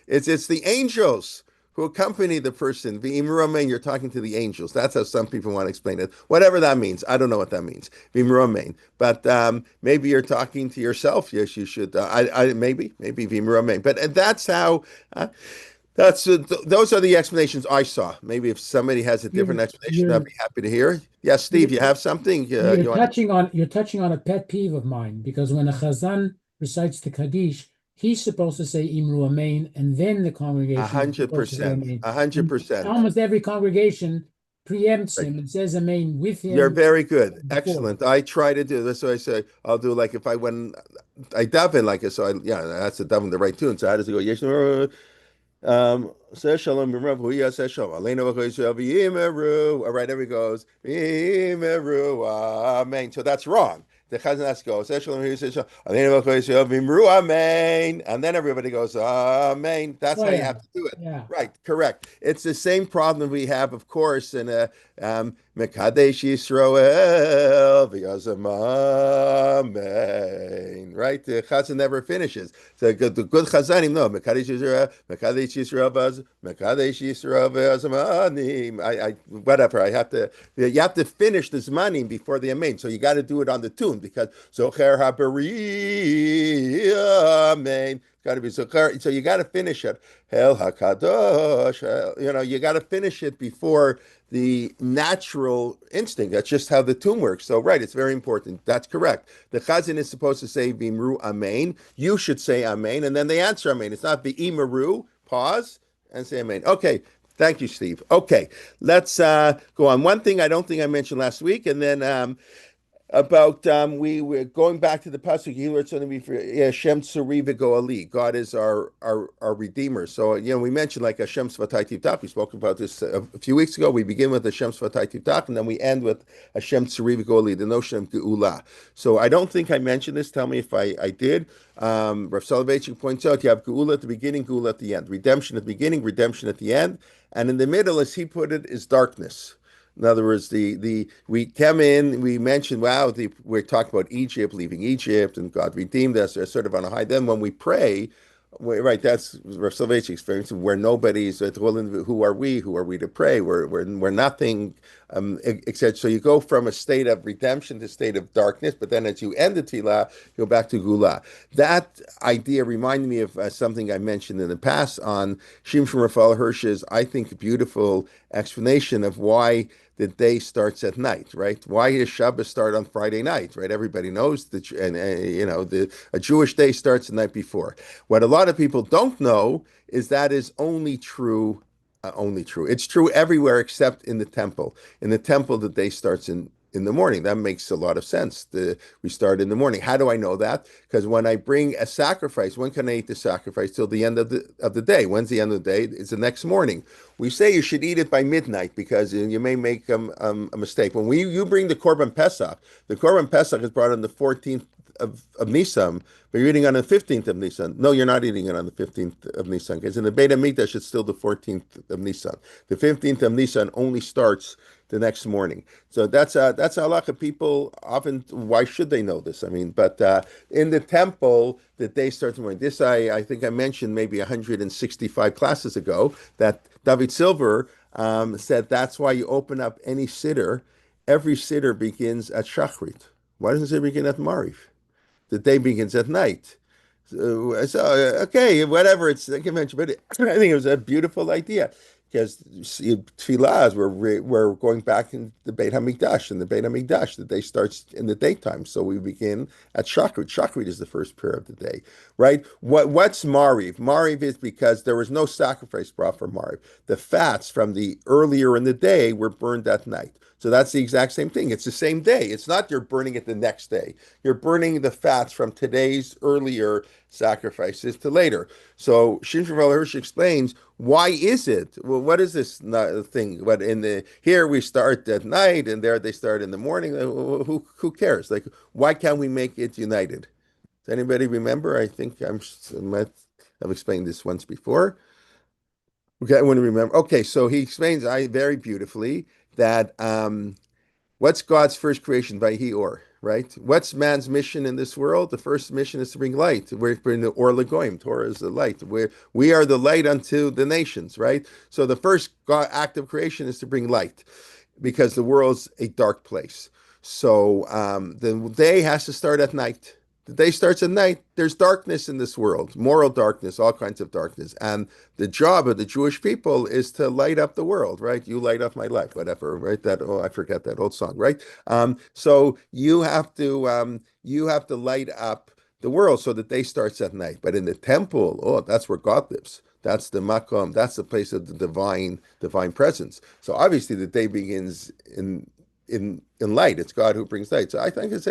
it's the angels who accompany the person. V'imru amen, you're talking to the angels. That's how some people want to explain it. Whatever that means. I don't know what that means. V'imru amen. But maybe you're talking to yourself. Yes, you should. Maybe v'imru amen. But that's how... those are the explanations I saw. Maybe if somebody has a different explanation, I'd be happy to hear. Yes, Steve, you have something? You're touching on a pet peeve of mine, because when a chazan recites the Kaddish, he's supposed to say Imru Amen, and then the congregation. 100%. 100%. Almost every congregation preempts him and says Amen with him. You're very good. Excellent. I try to do this. So I say, I'll do like if I daven like it. So that's the daven the right tune. So how does it go? Yes. Say shalom, Rav says shalom. All right, there he goes. Amen. So that's wrong. The Chazan has to go. Say shalom, he says shalom. Amen. And then everybody goes, Amen. That's how you have to do it. Yeah. Right, correct. It's the same problem we have, of course, in Mekadesh Yisrael, v'yazam Amen. Right? The Chazan never finishes. So the good Chazanim, no. Mekadesh Yisrael, Mekadesh Yisrael, v'yazam whatever. You have to finish this manim before the Amen. So you got to do it on the tune, because Zocher HaBari, Amen. Got to be so you got to finish it. Hel Hakadosh. You got to finish it before the natural instinct. That's just how the tune works. So right, it's very important. That's correct. The Chazan is supposed to say V'imru Amen. You should say Amen, and then they answer Amen. It's not V'imaru. Pause and say Amen. Okay. Thank you, Steve. Okay, let's go on. One thing I don't think I mentioned last week, and then about we were going back to the pasuk. It's going to be for Hashem Tzuri V'Goali. God is our redeemer. So we mentioned like Hashem Svatai Tivtach. We spoke about this a few weeks ago. We begin with Hashem Svatai Tivtach, and then we end with Hashem Tzuri V'Goali, the notion of Geula. So I don't think I mentioned this. Tell me if I did. Rav Soloveitchik points out you have Geula at the beginning, Geula at the end. Redemption at the beginning, redemption at the end, and in the middle, as he put it, is darkness. In other words, we came in, we mentioned, we're talking about Egypt, leaving Egypt, and God redeemed us. They're sort of on a high. Then when we pray, right, that's Rav Soloveitchik's experience, where nobody's, who are we? Who are we to pray? We're nothing, except, so you go from a state of redemption to a state of darkness, but then as you end the Tila, you go back to Gula. That idea reminded me of something I mentioned in the past on Shimshon Raphael Hirsch's, I think, beautiful explanation of why the day starts at night, right? Why does Shabbos start on Friday night, right? Everybody knows that, and a Jewish day starts the night before. What a lot of people don't know is that is only true. Only true. It's true everywhere except in the temple. In the temple, the day starts in the morning. That makes a lot of sense. We start in the morning. How do I know that? Because when I bring a sacrifice, when can I eat the sacrifice? Till the end of the day. When's the end of the day? It's the next morning. We say you should eat it by midnight because you may make a mistake. When you bring the Korban Pesach, the Korban Pesach is brought on the 14th of Nisan, but you're eating on the 15th of Nisan. No, you're not eating it on the 15th of Nisan, because in the Beit HaMikdash, it's still the 14th of Nisan. The 15th of Nisan only starts the next morning. So that's halakha. People often, why should they know this? I mean, but in the temple, the day starts in the morning. This I think I mentioned maybe 165 classes ago, that David Silver said that's why you open up any siddur. Every siddur begins at Shachrit. Why doesn't it begin at Mariv? The day begins at night. Okay, whatever it's a convention, but I think it was a beautiful idea, because tefillahs we're going back in the Beit Hamikdash, and the Beit Hamikdash, the day starts in the daytime, so we begin at Shachrit. Shachrit is the first prayer of the day, right? What's Mariv? Mariv is because there was no sacrifice brought for Mariv. The fats from the earlier in the day were burned at night. So that's the exact same thing. It's the same day. It's not you're burning it the next day. You're burning the fats from today's earlier sacrifices to later. So Shimshon Hirsch explains, why is it? Well, what is this thing? What here we start at night, and there they start in the morning. Who cares? Like, why can't we make it united? Does anybody remember? I think I've explained this once before. Okay, I want to remember. Okay, so he explains very beautifully that what's God's first creation? Vayhi Or, right? What's man's mission in this world? The first mission is to bring light. We're in the Or Lagoim. Torah is the light. We are the light unto the nations, right? So the first act of creation is to bring light, because the world's a dark place. So the day has to start at night. The day starts at night. There's darkness in this world, moral darkness, all kinds of darkness. And the job of the Jewish people is to light up the world, right? You light up my life, whatever, right? I forget that old song, right? So you have to light up the world so that day starts at night. But in the temple, that's where God lives. That's the makom. That's the place of the divine presence. So obviously the day begins in light. It's God who brings light. So I think it's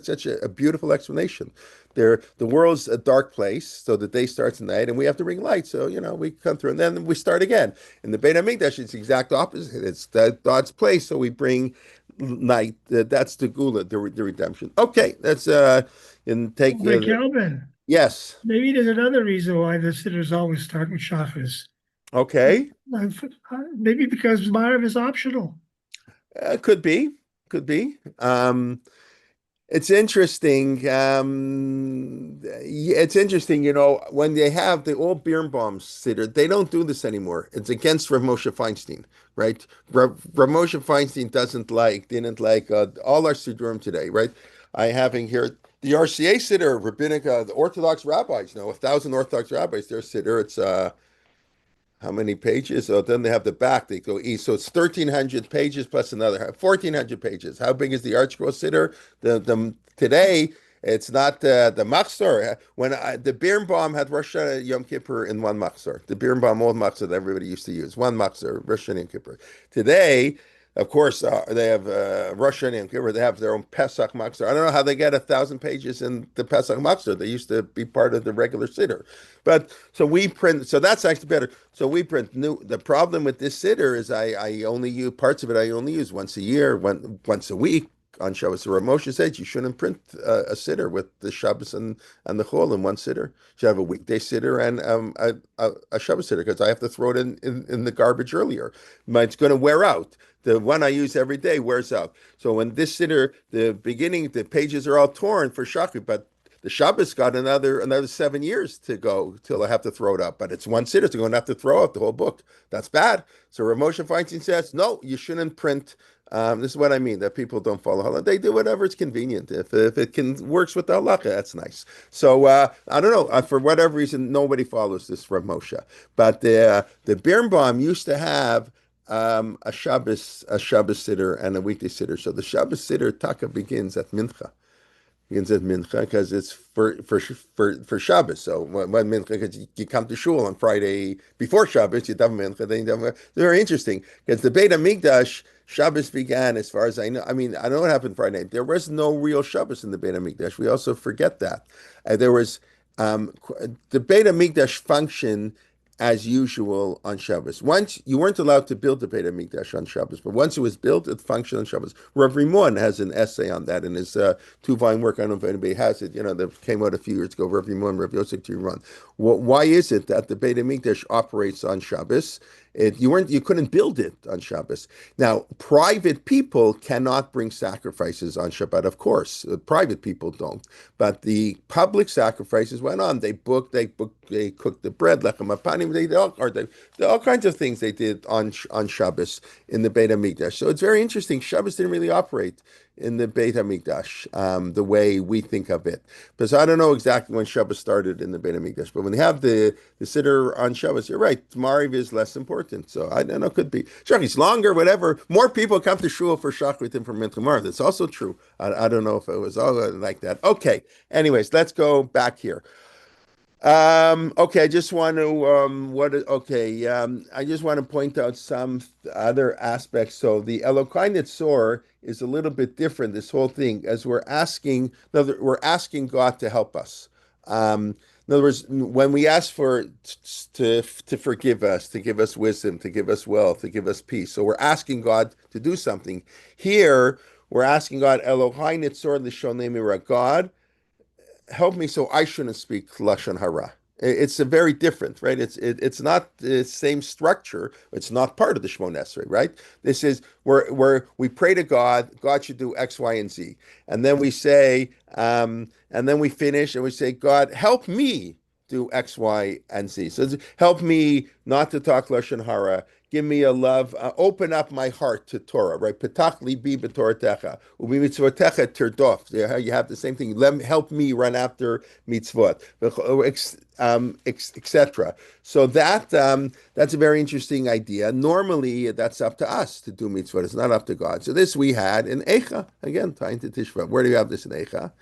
such a beautiful explanation. The world's a dark place, so the day starts at night, and we have to bring light. So we come through, and then we start again. In the Beit Hamikdash, it's the exact opposite. It's God's place, so we bring night. That's the gula, the redemption. Okay, that's and take. But Kelvin, Yes. maybe there's another reason why the sitters always start with Shabbos. Okay. Maybe because Mariv is optional. Could be. It's interesting. It's interesting, when they have the old Birnbaum siddur, they don't do this anymore. It's against Rav Moshe Feinstein, right? Rav Moshe Feinstein didn't like all our siddurim today, right? I having here the RCA siddur, rabbinic, the Orthodox rabbis, 1,000 Orthodox rabbis, their siddur, it's how many pages? So then they have the back. They go east. So it's 1,300 pages plus another 1,400 pages. How big is the ArtScroll siddur? Today it's not the machzor. When the Birnbaum had Rosh Hashanah Yom Kippur in one machzor. The Birnbaum old machzor that everybody used to use, one machzor, Rosh Hashanah Yom Kippur. Today, of course, they have Rosh Hashanah Yom Kippur. They have their own Pesach machzor. I don't know how they get 1,000 pages in the Pesach machzor. They used to be part of the regular siddur. But so we print, so that's actually better. So we print new. The problem with this siddur is I only use parts of it. I only use once a year, once a week on Shabbos. So Rav Moshe said you shouldn't print a siddur with the Shabbos and the Chol in one siddur. You should have a weekday siddur and a Shabbos siddur, because I have to throw it in the garbage earlier. But it's going to wear out. The one I use every day wears out. So when this siddur, the pages are all torn for Shachrit, but the Shabbos got another 7 years to go till I have to throw it up. But it's one siddur, so I'm going to have to throw out the whole book. That's bad. So Rav Moshe Feinstein says, no, you shouldn't print. This is what I mean, that people don't follow halakha. They do whatever is convenient. If it works with the halakha, that's nice. So I don't know. For whatever reason, nobody follows this Rav Moshe. But the Birnbaum used to have a Shabbos Siddur and a weekday Siddur. So the Shabbos Siddur Taka begins at Mincha. Begins at Mincha because it's for Shabbos. So when Mincha, because you come to shul on Friday before Shabbos, you daven Mincha. Then you daven. It's very interesting because the Beit Hamikdash Shabbos began, as far as I know. I mean, I know what happened Friday night. There was no real Shabbos in the Beit Hamikdash. We also forget that there was the Beit Hamikdash function as usual on Shabbos. Once you weren't allowed to build the Beit Hamikdash on Shabbos, but once it was built, it functioned on Shabbos. Rav Rimon has an essay on that in his two-volume work. I don't know if anybody has it. That came out a few years ago. Rav Rimon, Rav Yosef Rimon. Why is it that the Beit Hamikdash operates on Shabbos? You couldn't build it on Shabbos. Now, private people cannot bring sacrifices on Shabbat, of course. Private people don't, but the public sacrifices went on. They cooked the bread, lechem apanim. They all kinds of things they did on Shabbos in the Beit Hamikdash. So it's very interesting. Shabbos didn't really operate in the Beit Hamikdash the way we think of it, because I don't know exactly when Shabbos started in the Beit Hamikdash, but when they have the Siddur on Shabbos, you're right. Mariv is less important, so I don't know. Could be Shachrit's longer, whatever. More people come to shul for Shachrit than for Mincha Mariv. That's also true. I don't know if it was all like that. Okay. Anyways, let's go back here. Okay, I just want to I just want to point out some other aspects. So the Elokai Nitzor is a little bit different, this whole thing, as we're asking God to help us. In other words, when we ask to forgive us, to give us wisdom, to give us wealth, to give us peace, so we're asking God to do something. Here, we're asking God, Elohai Nitzor L'shonei Mira, God, help me so I shouldn't speak lashon hara. It's a very different, right? It's not the same structure. It's not part of the Shmon Esrei, right? This is where we pray to God. God should do X, Y, and Z, and then we say, and then we finish and we say, God, help me do X, Y, and Z. So help me not to talk lashon hara. Give me a love, open up my heart to Torah, right? Petach libi b'toratecha, u'bimitzvotecha tirdof. You have the same thing. Help me run after mitzvot, etc. So that's a very interesting idea. Normally, that's up to us to do mitzvot. It's not up to God. So this we had in Eicha, again, tying to Tishva. Where do you have this in Eicha?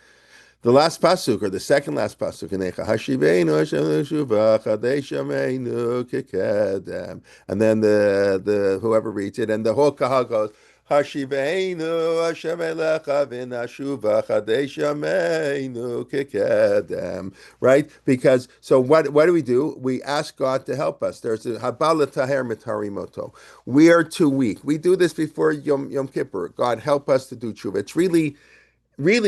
The last pasuk, or the second last pasuk in Eicha, Hashiveinu Hashem l'shuva chadei kekedem, and then the whoever reads it, and the whole kahal goes, Hashiveinu Hashem elecha v'nashuva chadei kekedem. Right? Because so what do? We ask God to help us. There's a habala taher mitarimoto. We are too weak. We do this before Yom Kippur. God, help us to do tshuva. It's really,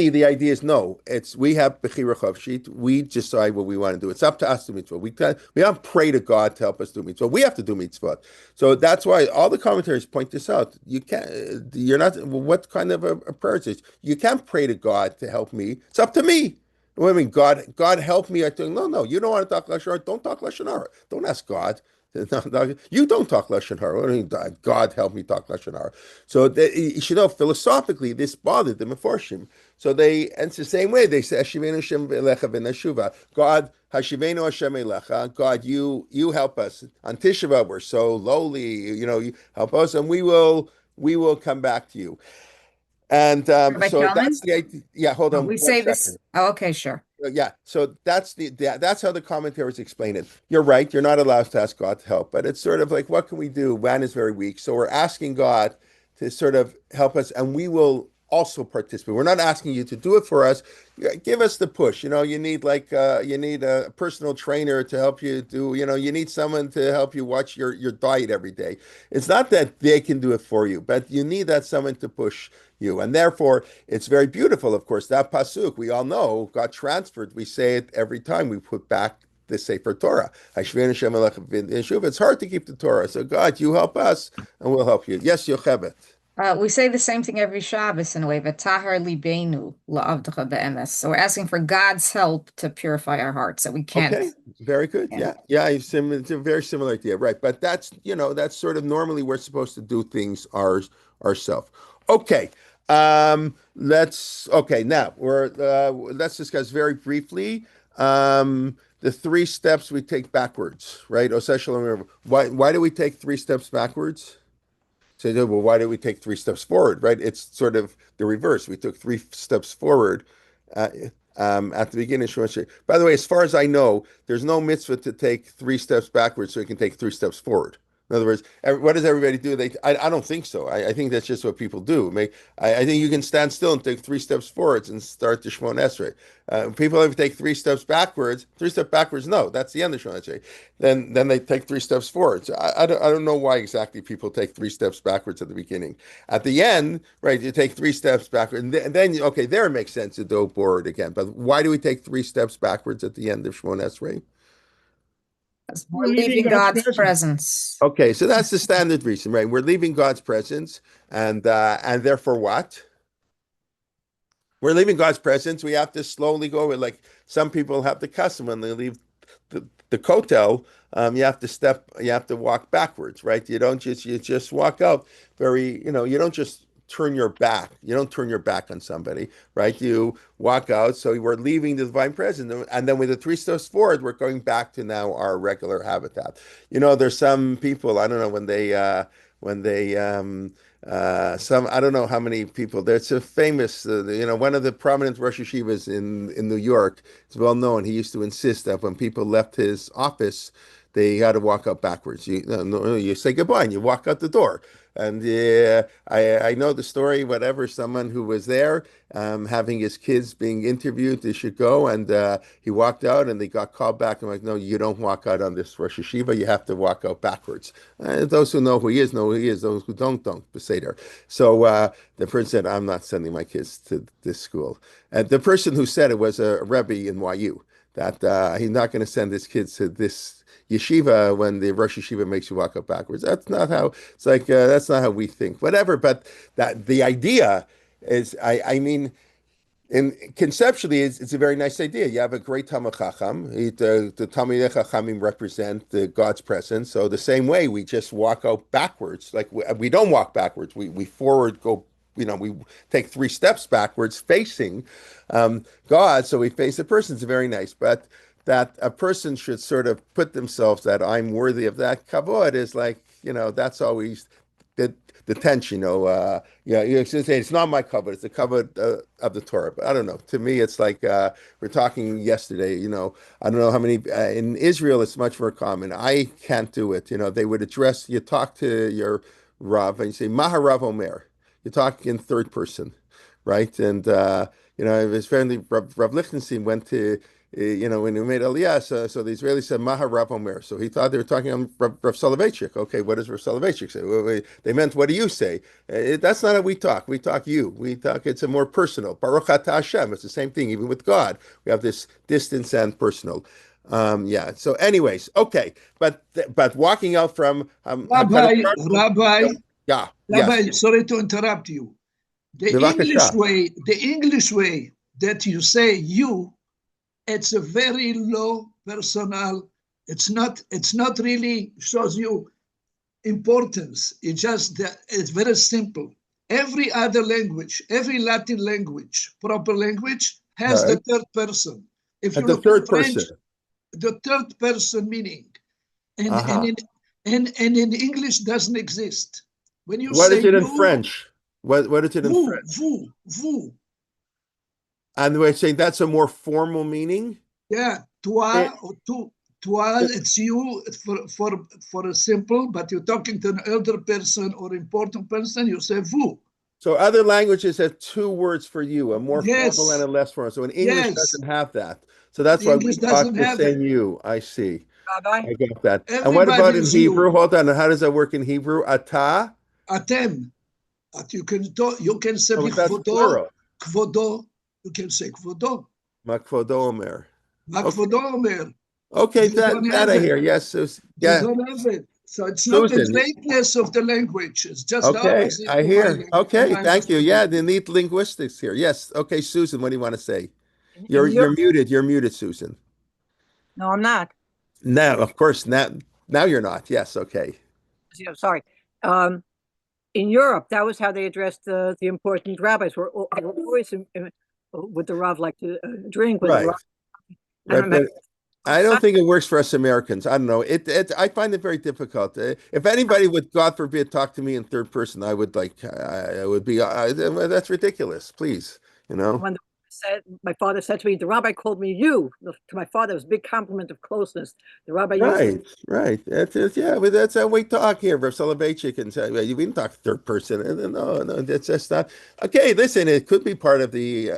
the idea is no. We have bechira chavshit. We decide what we want to do. It's up to us to mitzvah. We don't pray to God to help us do mitzvah. We have to do mitzvah. So that's why all the commentaries point this out. You can't. You're not. What kind of a prayer is this? You can't pray to God to help me. It's up to me. What do you mean, God help me? I think no. You don't want to talk lashon hara. Don't talk lashon hara. Don't ask God. You don't talk lashon hara. God help me talk lashon hara. So you should know philosophically this bothered the Meforshim. So and it's the same way they say Hashivenu Hashem elecha v'nashuva. God Hashivenu Hashem elecha. God, you help us on Tisha B'av. We're so lowly. You help us, and we will come back to you. And so that's the idea. Yeah, hold on. We say this. Oh, okay, sure. Yeah, so that's how the commentaries explain it. You're right. You're not allowed to ask God to help, but it's sort of like, what can we do? Man is very weak, so we're asking God to sort of help us, and we will also participate. We're not asking you to do it for us. Give us the push. You need a personal trainer to help you do. You need someone to help you watch your diet every day. It's not that they can do it for you, but you need that someone to push you. And therefore, it's very beautiful, of course. That pasuk, we all know, got transferred. We say it every time we put back the Sefer Torah. It's hard to keep the Torah. So God, you help us, and we'll help you. Yes, Yochebet. We say the same thing every Shabbos in a way, v'tahar libeinu la'avdecha be'emes. So we're asking for God's help to purify our hearts, so we can't. Okay, very good. Yeah. It's a very similar idea, right? But that's sort of normally we're supposed to do things ourselves. Okay. Now let's discuss very briefly the 3 steps we take backwards, right? Why do we take 3 steps backwards? say, well, why did we take 3 steps forward, right? It's sort of the reverse. We took 3 steps forward at the beginning of Shemona Esrei. By the way, as far as I know, there's no mitzvah to take 3 steps backwards so you can take 3 steps forward. In other words, what does everybody do? I don't think so. I think that's just what people do. I think you can stand still and take 3 steps forwards and start the Shemona Esrei. People ever take 3 steps backwards? 3 steps backwards? No, that's the end of Shemona Esrei. Then they take 3 steps forward. So I don't know why exactly people take 3 steps backwards at the beginning. At the end, right? You take 3 steps backwards, and then okay, there it makes sense to go forward again. But why do we take 3 steps backwards at the end of Shemona Esrei? We're leaving God's presence. Okay, so that's the standard reason, right? We're leaving God's presence, and therefore what? We're leaving God's presence. We have to slowly go. Like some people have the custom when they leave the kotel, you have to walk backwards, right? You just walk out very, you don't just turn your back. You don't turn your back on somebody, right? You walk out. So we're leaving the divine presence. And then with the 3 steps forward, we're going back to now our regular habitat. There's some people, I don't know, I don't know how many people. There's a famous, one of the prominent Rosh Yeshivas in New York. It's well known. He used to insist that when people left his office, they had to walk out backwards. You say goodbye and you walk out the door. And I know the story, whatever, someone who was there having his kids being interviewed, they should go. And he walked out and they got called back. I'm like, no, you don't walk out on this Rosh Hashiva. You have to walk out backwards. Those who know who he is, know who he is. Those who don't say there. So the prince said, I'm not sending my kids to this school. And the person who said it was a Rebbe in YU, that he's not going to send his kids to this yeshiva when the Rosh Yeshiva makes you walk up backwards. That's not how, it's like, that's not how we think, whatever. But that the idea is, I mean, conceptually, it's a very nice idea. You have a great Talmid Chacham. The Talmidei Chachamim represent God's presence. So the same way, we just walk out backwards. Like we don't walk backwards. We forward go. We take 3 steps backwards, facing God. So we face the person. It's very nice, but that a person should sort of put themselves that I'm worthy of that kavod is like, that's always the tension, you should say it's not my kavod, it's the kavod of the Torah. But I don't know. To me, it's like we're talking yesterday, I don't know how many, in Israel, it's much more common. I can't do it. They would address, you talk to your Rav and you say, Maharav Omer. You talk in third person, right? And, his friend Rav Lichtenstein went to, when he made Aliyah, so the Israelis said Maharav Omer. So he thought they were talking on Rav Soloveitchik. Okay, what does Rav Soloveitchik say? Well, they meant, what do you say? That's not how we talk. We talk you. We talk, it's a more personal. Baruch Atah Hashem. It's the same thing, even with God. We have this distance and personal. Yeah. So anyways, okay. But walking out from... Rabbi, yeah. Rabbi, Yes. sorry to interrupt you. The English way that you say you, it's a very low personal. It's not really shows you importance. It's very simple. Every other language, every Latin language, proper language, has the third person. If you look at French, the third person meaning, and in English doesn't exist. When you what say is it in you, French? What is it in French? Vous. And we're saying that's a more formal meaning? Yeah, toi or tu. Toi, it's you for a simple, but you're talking to an elder person or important person, you say vous. So other languages have 2 words for you, a more formal and a less formal. So in English doesn't have that. So that's why we talk the same you. I see. Rabbi? I get that. Everybody and what about in Hebrew? You. Hold on. How does that work in Hebrew? Atah? Atem. You can say kvodo. Kvodo. You can say kvodo. Makvodo Omer. Makvodo Omer. Okay, that I hear. Yes. So, yeah. You don't have it. So it's not the greatness of the language. It's just the opposite. I hear. Okay, thank you. Yeah, the neat linguistics here. Yes. Okay, Susan, what do you want to say? You're muted. You're muted, Susan. No, I'm not. No, of course not. Now you're not. Yes. Okay. Yeah, sorry. In Europe, that was how they addressed the important rabbis. Were always with the Rav like to drink with the Rav. I don't think it works for us Americans. I don't know. I find it very difficult. If anybody would, God forbid, talk to me in third person, I would like, I would be, that's ridiculous. Please, you know. When my father said to me, the rabbi called me you. To my father, it was a big compliment of closeness. The rabbi used to Right, right. Yeah, but that's how we talk here. Rav Soloveitchik and say, well, you didn't talk third person. And no, no, that's just not. Okay, listen, it could be part of the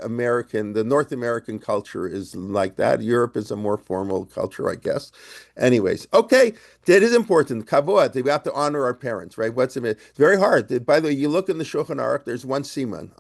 North American culture is like that. Europe is a more formal culture, I guess. Anyways, okay, that is important. Kavod, we have to honor our parents, right? It's very hard. By the way, you look in the Shulchan Aruch, there's one siman.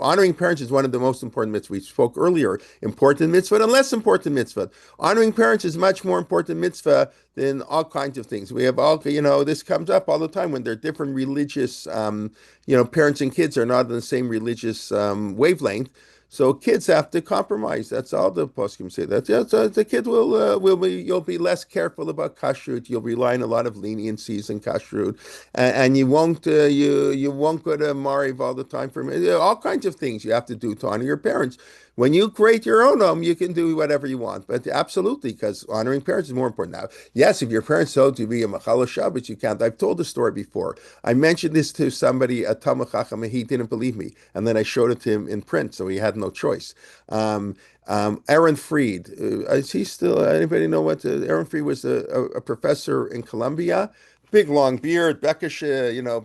Honoring parents is one of the most important mitzvahs. We spoke earlier, important mitzvah and less important mitzvah. Honoring parents is much more important mitzvah than all kinds of things. We have all, this comes up all the time when they're different religious, parents and kids are not on the same religious wavelength. So kids have to compromise. That's all the poskim say. That so the kid you'll be less careful about kashrut. You'll rely on a lot of leniencies in kashrut, and you won't you won't go to mariv all the time for all kinds of things you have to do to honor your parents. When you create your own home, you can do whatever you want. But absolutely, because honoring parents is more important. Now, yes, if your parents told you to be a Machal Shabbos, you can't. I've told the story before. I mentioned this to somebody at Talmud Chacham, and he didn't believe me. And then I showed it to him in print, so he had no choice. Aaron Freed, is he still, anybody know Aaron Freed was a professor in Columbia? Big long beard, Beckish,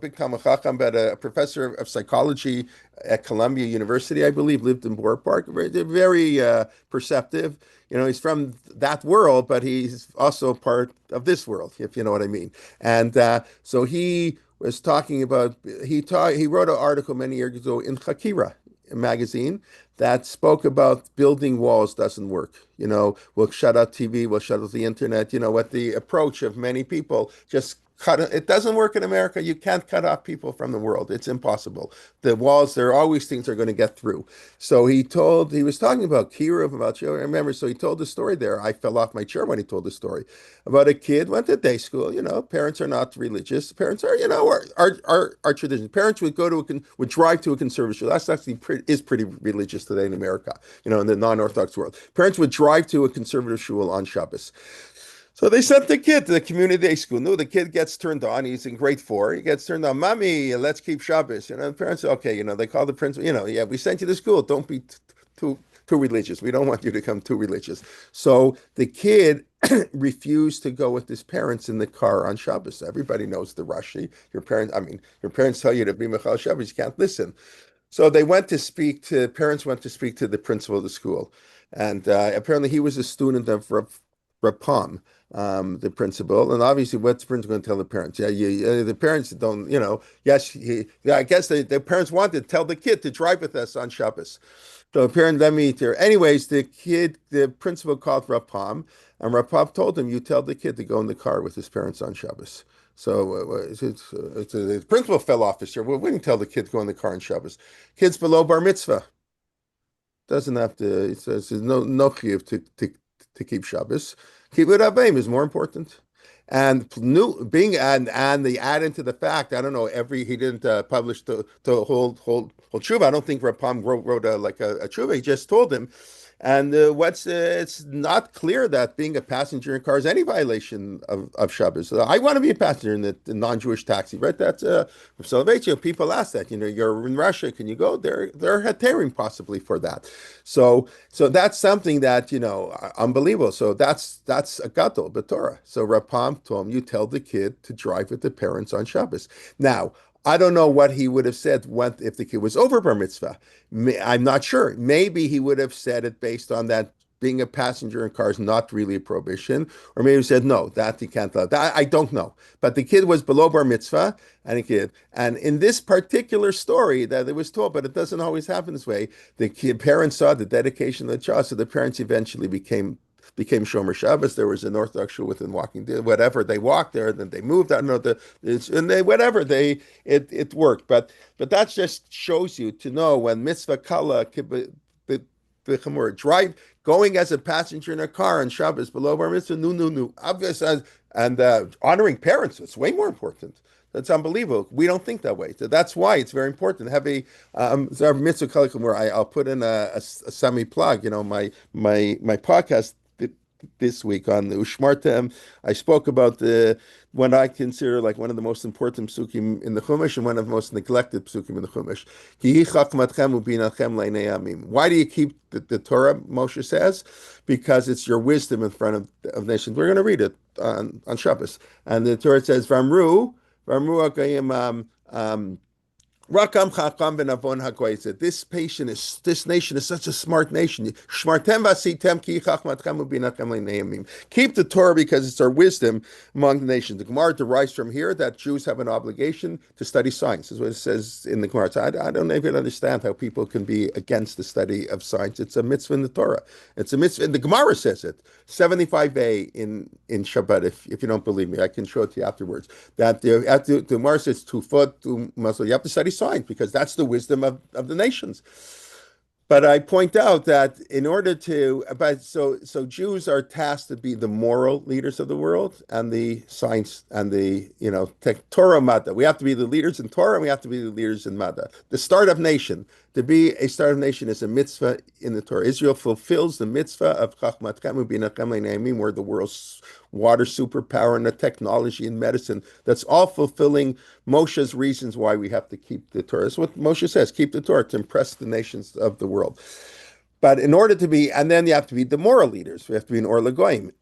big Talmud Chacham, but a professor of psychology at Columbia University, I believe, lived in Borough Park. Very perceptive. He's from that world, but he's also part of this world, if you know what I mean. And so he was talking about, he wrote an article many years ago in Chakira magazine that spoke about building walls doesn't work. We'll shut out TV, we'll shut out the internet, what the approach of many people just it doesn't work in America. You can't cut off people from the world. It's impossible. The walls, there are always things they're going to get through. So he was talking about Kiruv, about children. I remember, so he told the story there. I fell off my chair when he told the story about a kid, went to day school. Parents are not religious. Parents are, our tradition. Parents would would drive to a conservative school. That's actually is pretty religious today in America, in the non-Orthodox world. Parents would drive to a conservative shul on Shabbos. So they sent the kid to the community day school. No, the kid gets turned on. He's in grade 4. He gets turned on. Mommy, let's keep Shabbos. The parents say, okay, they call the principal, yeah, we sent you to school. Don't be too religious. We don't want you to become too religious. So the kid refused to go with his parents in the car on Shabbos. Everybody knows the Rashi. Your parents tell you to be Mechal Shabbos. You can't listen. So parents went to speak to the principal of the school. And apparently he was a student of Rapam, the principal, and obviously what's the principal going to tell the parents? Yeah, the parents don't, yes, I guess the parents wanted to tell the kid to drive with us on Shabbos. So parent, let me hear. Anyways, the principal called Rapam, and Rapam told him, you tell the kid to go in the car with his parents on Shabbos. So the principal fell off his chair. Well, we didn't tell the kid to go in the car on Shabbos. Kids below bar mitzvah. Doesn't have to, it says no chiyuv to keep Shabbos. Kibbud Avim is more important. And they add into the fact, I don't know, he didn't publish the whole tshuva. I don't think Rapam wrote a tshuva. He just told him. And it's not clear that being a passenger in car is any violation of Shabbos. So I want to be a passenger in the non-Jewish taxi, right? That's Soloveitchik. People ask that. You're in Russia, can you go? They're heterim possibly for that. So that's something that unbelievable. So that's a gadol b'Torah. So Rapam told him, you tell the kid to drive with the parents on Shabbos. Now, I don't know what he would have said if the kid was over bar mitzvah. I'm not sure. Maybe he would have said it based on that being a passenger in cars not really a prohibition, or maybe he said no, that he can't allow. I don't know. But the kid was below bar mitzvah, and in this particular story that it was told, but it doesn't always happen this way. The parents saw the dedication of the child, so the parents eventually became Shomer Shabbos. There was an Orthodox shul within walking, whatever. They walked there, then they moved. I don't know it worked. But that just shows you to know when mitzvah kala drive going as a passenger in a car on Shabbos below bar mitzvah. No. Obvious and honoring parents. It's way more important. That's unbelievable. We don't think that way. So that's why it's very important to have a mitzvah kala where I'll put in a semi plug. My podcast this week on the Ushmartem. I spoke about what I consider like one of the most important psukim in the Chumash and one of the most neglected psukim in the Chumash. Why do you keep the Torah? Moshe says, because it's your wisdom in front of nations. We're going to read it on Shabbos, and the Torah says, "Vamru, Akayim." Rakam Chacham ben Avon HaKoyzet. This nation is such a smart nation. Shmartem vasitem ki chachmatchem ubinachem le'neimim. Keep the Torah because it's our wisdom among the nations. The Gemara derives from here that Jews have an obligation to study science. Is what it says in the Gemara. So I don't even understand how people can be against the study of science. It's a mitzvah in the Torah. It's a mitzvah. And the Gemara says it. 75a in Shabbat. If you don't believe me, I can show it to you afterwards. That the Gemara says to muscle. You have to study science because that's the wisdom of the nations. But I point out that in order to, so Jews are tasked to be the moral leaders of the world and the science and the, Torah Mada. We have to be the leaders in Torah and we have to be the leaders in Mada. The startup nation, to be a startup nation is a mitzvah in the Torah. Israel fulfills the mitzvah of Chachmatchem Ubinachem Le'neimim, where the world's water superpower and the technology and medicine, that's all fulfilling Moshe's reasons why we have to keep the Torah. That's what Moshe says, keep the Torah to impress the nations of the world. But in order to be, and then you have to be the moral leaders. We have to be an Or Lagoim.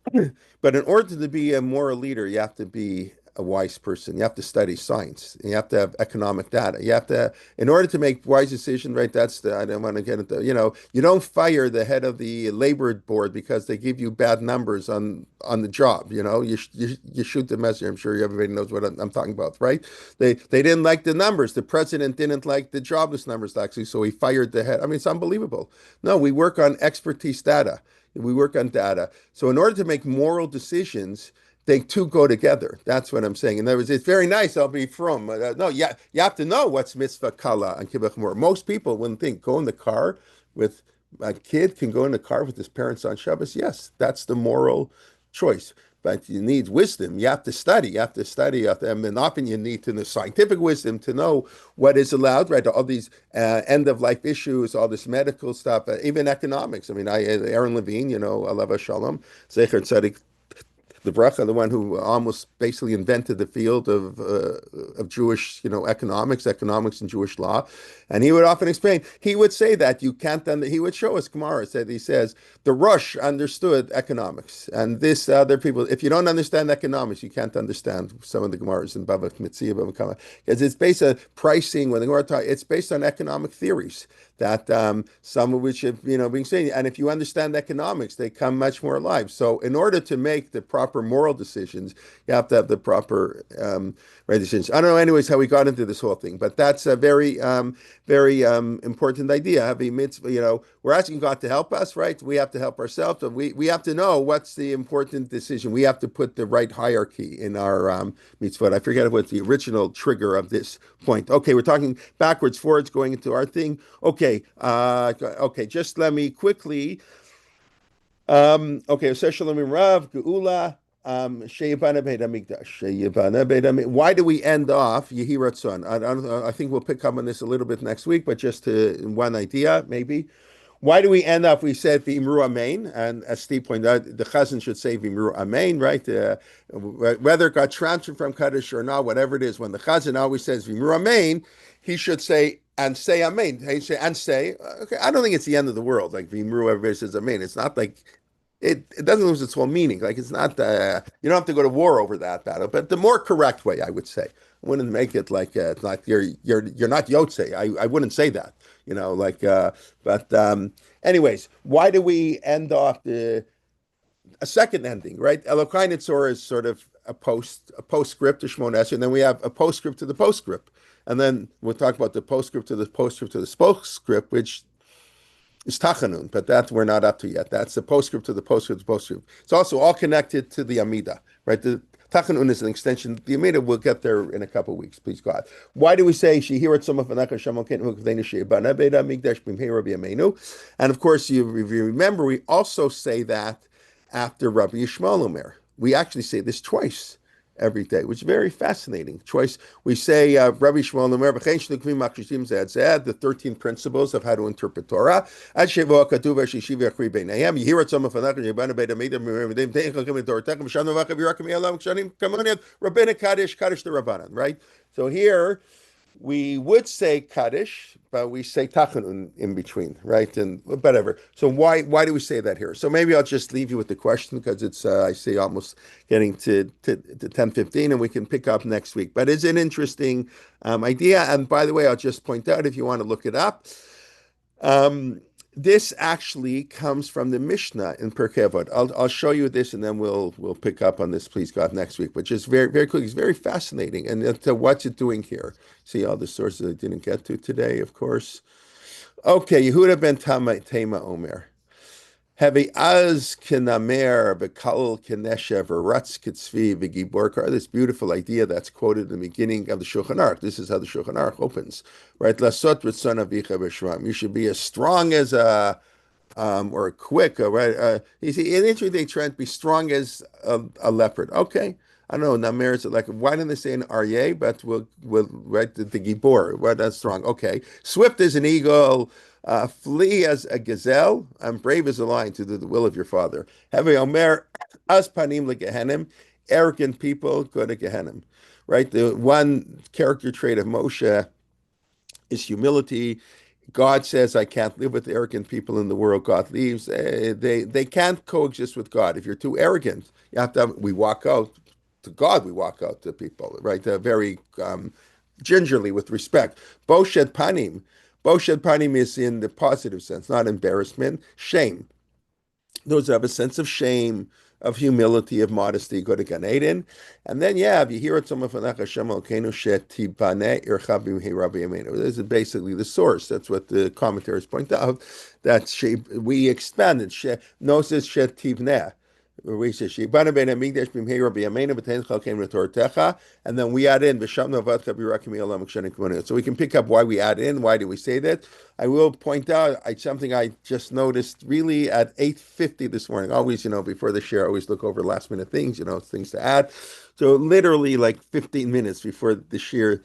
But in order to be a moral leader, you have to be a wise person. You have to study science. You have to have economic data. You have to, in order to make wise decisions, right? I don't want to get into, you don't fire the head of the labor board because they give you bad numbers on the job. You shoot the messenger. I'm sure everybody knows what I'm talking about, right? They didn't like the numbers. The president didn't like the jobless numbers, actually, so he fired the head. I mean, it's unbelievable. No, we work on expertise data. We work on data. So in order to make moral decisions, they two go together. That's what I'm saying. In other words, it's very nice. I'll be from. No, you have to know what's mitzvah kala and kibbutz mor. Most people wouldn't think go in the car with a kid can go in the car with his parents on Shabbos. Yes, that's the moral choice. But you need wisdom. You have to study. You have to study. And often you need to know scientific wisdom to know what is allowed, right? All these end-of-life issues, all this medical stuff, even economics. I mean, Aaron Levine, Alav Shalom, Zecher Tzadik, the Bracha, the one who almost basically invented the field of Jewish, economics and Jewish law. And he would often explain, he would say that you can't, he would show us Gemara, he says, the Rosh understood economics. And this other people, if you don't understand economics, you can't understand some of the Gemaras in Bava Mitzvah, Bava Kama. Because it's based on pricing, when the Gemara talks, it's based on economic theories that some of which have, being saying, and if you understand economics, they come much more alive. So in order to make the proper moral decisions, you have to have the proper right decisions. I don't know anyways how we got into this whole thing, but that's a very, very important idea. Having mitzvah, we're asking God to help us, right? We have to help ourselves. And we have to know what's the important decision. We have to put the right hierarchy in our mitzvah. I forget what the original trigger of this point. Okay, we're talking backwards, forwards, going into our thing. Okay, just let me quickly. Okay, Shalom Rav Geula. Why do we end off Yehi Ratzon? I think we'll pick up on this a little bit next week, but just one idea, maybe. Why do we end up? We said V'imru Amen, and as Steve pointed out, the Chazan should say V'imru Amen, right? Whether it got transferred from Kaddish or not, whatever it is, when the Chazan always says V'imru Amen, he should say and say Amen. He say and say. Okay, I don't think it's the end of the world. Like V'imru, everybody says Amen. It's not like. It doesn't lose its whole meaning. Like it's not, you don't have to go to war over that battle. But the more correct way, I would say, I wouldn't make it like it's not you're not Yotze. I wouldn't say that, But anyways, why do we end off a second ending, right? Elokai Nitzor is sort of a postscript to Shmon Esrei, and then we have a postscript to the postscript, and then we'll talk about the postscript to the postscript to the postscript, which. It's Tachanun, but that we're not up to yet. That's the postscript to the postscript to the postscript. It's also all connected to the Amidah, right? The Tachanun is an extension. The Amidah will get there in a couple of weeks, please God. Why do we say Shehirat Sumach V'Nachar Shamon Kenu Hukvenu Sheibana Beida Migdash B'Mheira B'Yameinu? And of course, if you remember, we also say that after Rabbi Yishmael Omer. We actually say this twice. every day, which is very fascinating choice. We say Rabbi Shmuel Omer the 13 principles of how to interpret Torah. You hear it right? So here we would say Kaddish, but we say Tachanun in between, right? And whatever. So why do we say that here? So maybe I'll just leave you with the question because it's I see almost getting to 10:15, and we can pick up next week. But it's an interesting idea. And by the way, I'll just point out if you want to look it up. This actually comes from the Mishnah in Pirkei Avot. I'll show you this, and then we'll pick up on this, please God, next week. Which is very very quick. It's very fascinating, and what's it doing here? See all the sources I didn't get to today, of course. Okay, Yehuda ben Tema Omer. Heavy az kenamer bekal keneshev ratz kitzvi v'giborkar. This beautiful idea that's quoted in the beginning of the Shulchan Aruch. This is how the Shulchan Aruch opens, right? Lasot ritzon avicha b'shram. You should be as strong as a or quick, right? You see, an interesting trend: be strong as a leopard. Okay, I don't know. Namer is like why didn't they say an aryeh? But we'll right the gibor. Well, that's strong. Okay, swift as an eagle. Flee as a gazelle, and brave as a lion to do the will of your father. Heavy Omer, as panim legehenim, arrogant people go to Gehenim. Right? The one character trait of Moshe is humility. God says, I can't live with arrogant people in the world. God leaves. They can't coexist with God. If you're too arrogant, you have to we walk out to God, we walk out to people, right? Very gingerly with respect. Boshet panim. Boshet panim is in the positive sense, not embarrassment, shame. Those who have a sense of shame, of humility, of modesty, go to Gan Eden. And then, if you hear it, this is basically the source. That's what the commentaries point out. That we expanded. Gnosis shet tivneh. And then we add in so we can pick up why we add in. Why do we say that? I will point out something I just noticed really at 8:50 this morning. Always, before the share, I always look over last minute things, things to add. So literally like 15 minutes before the share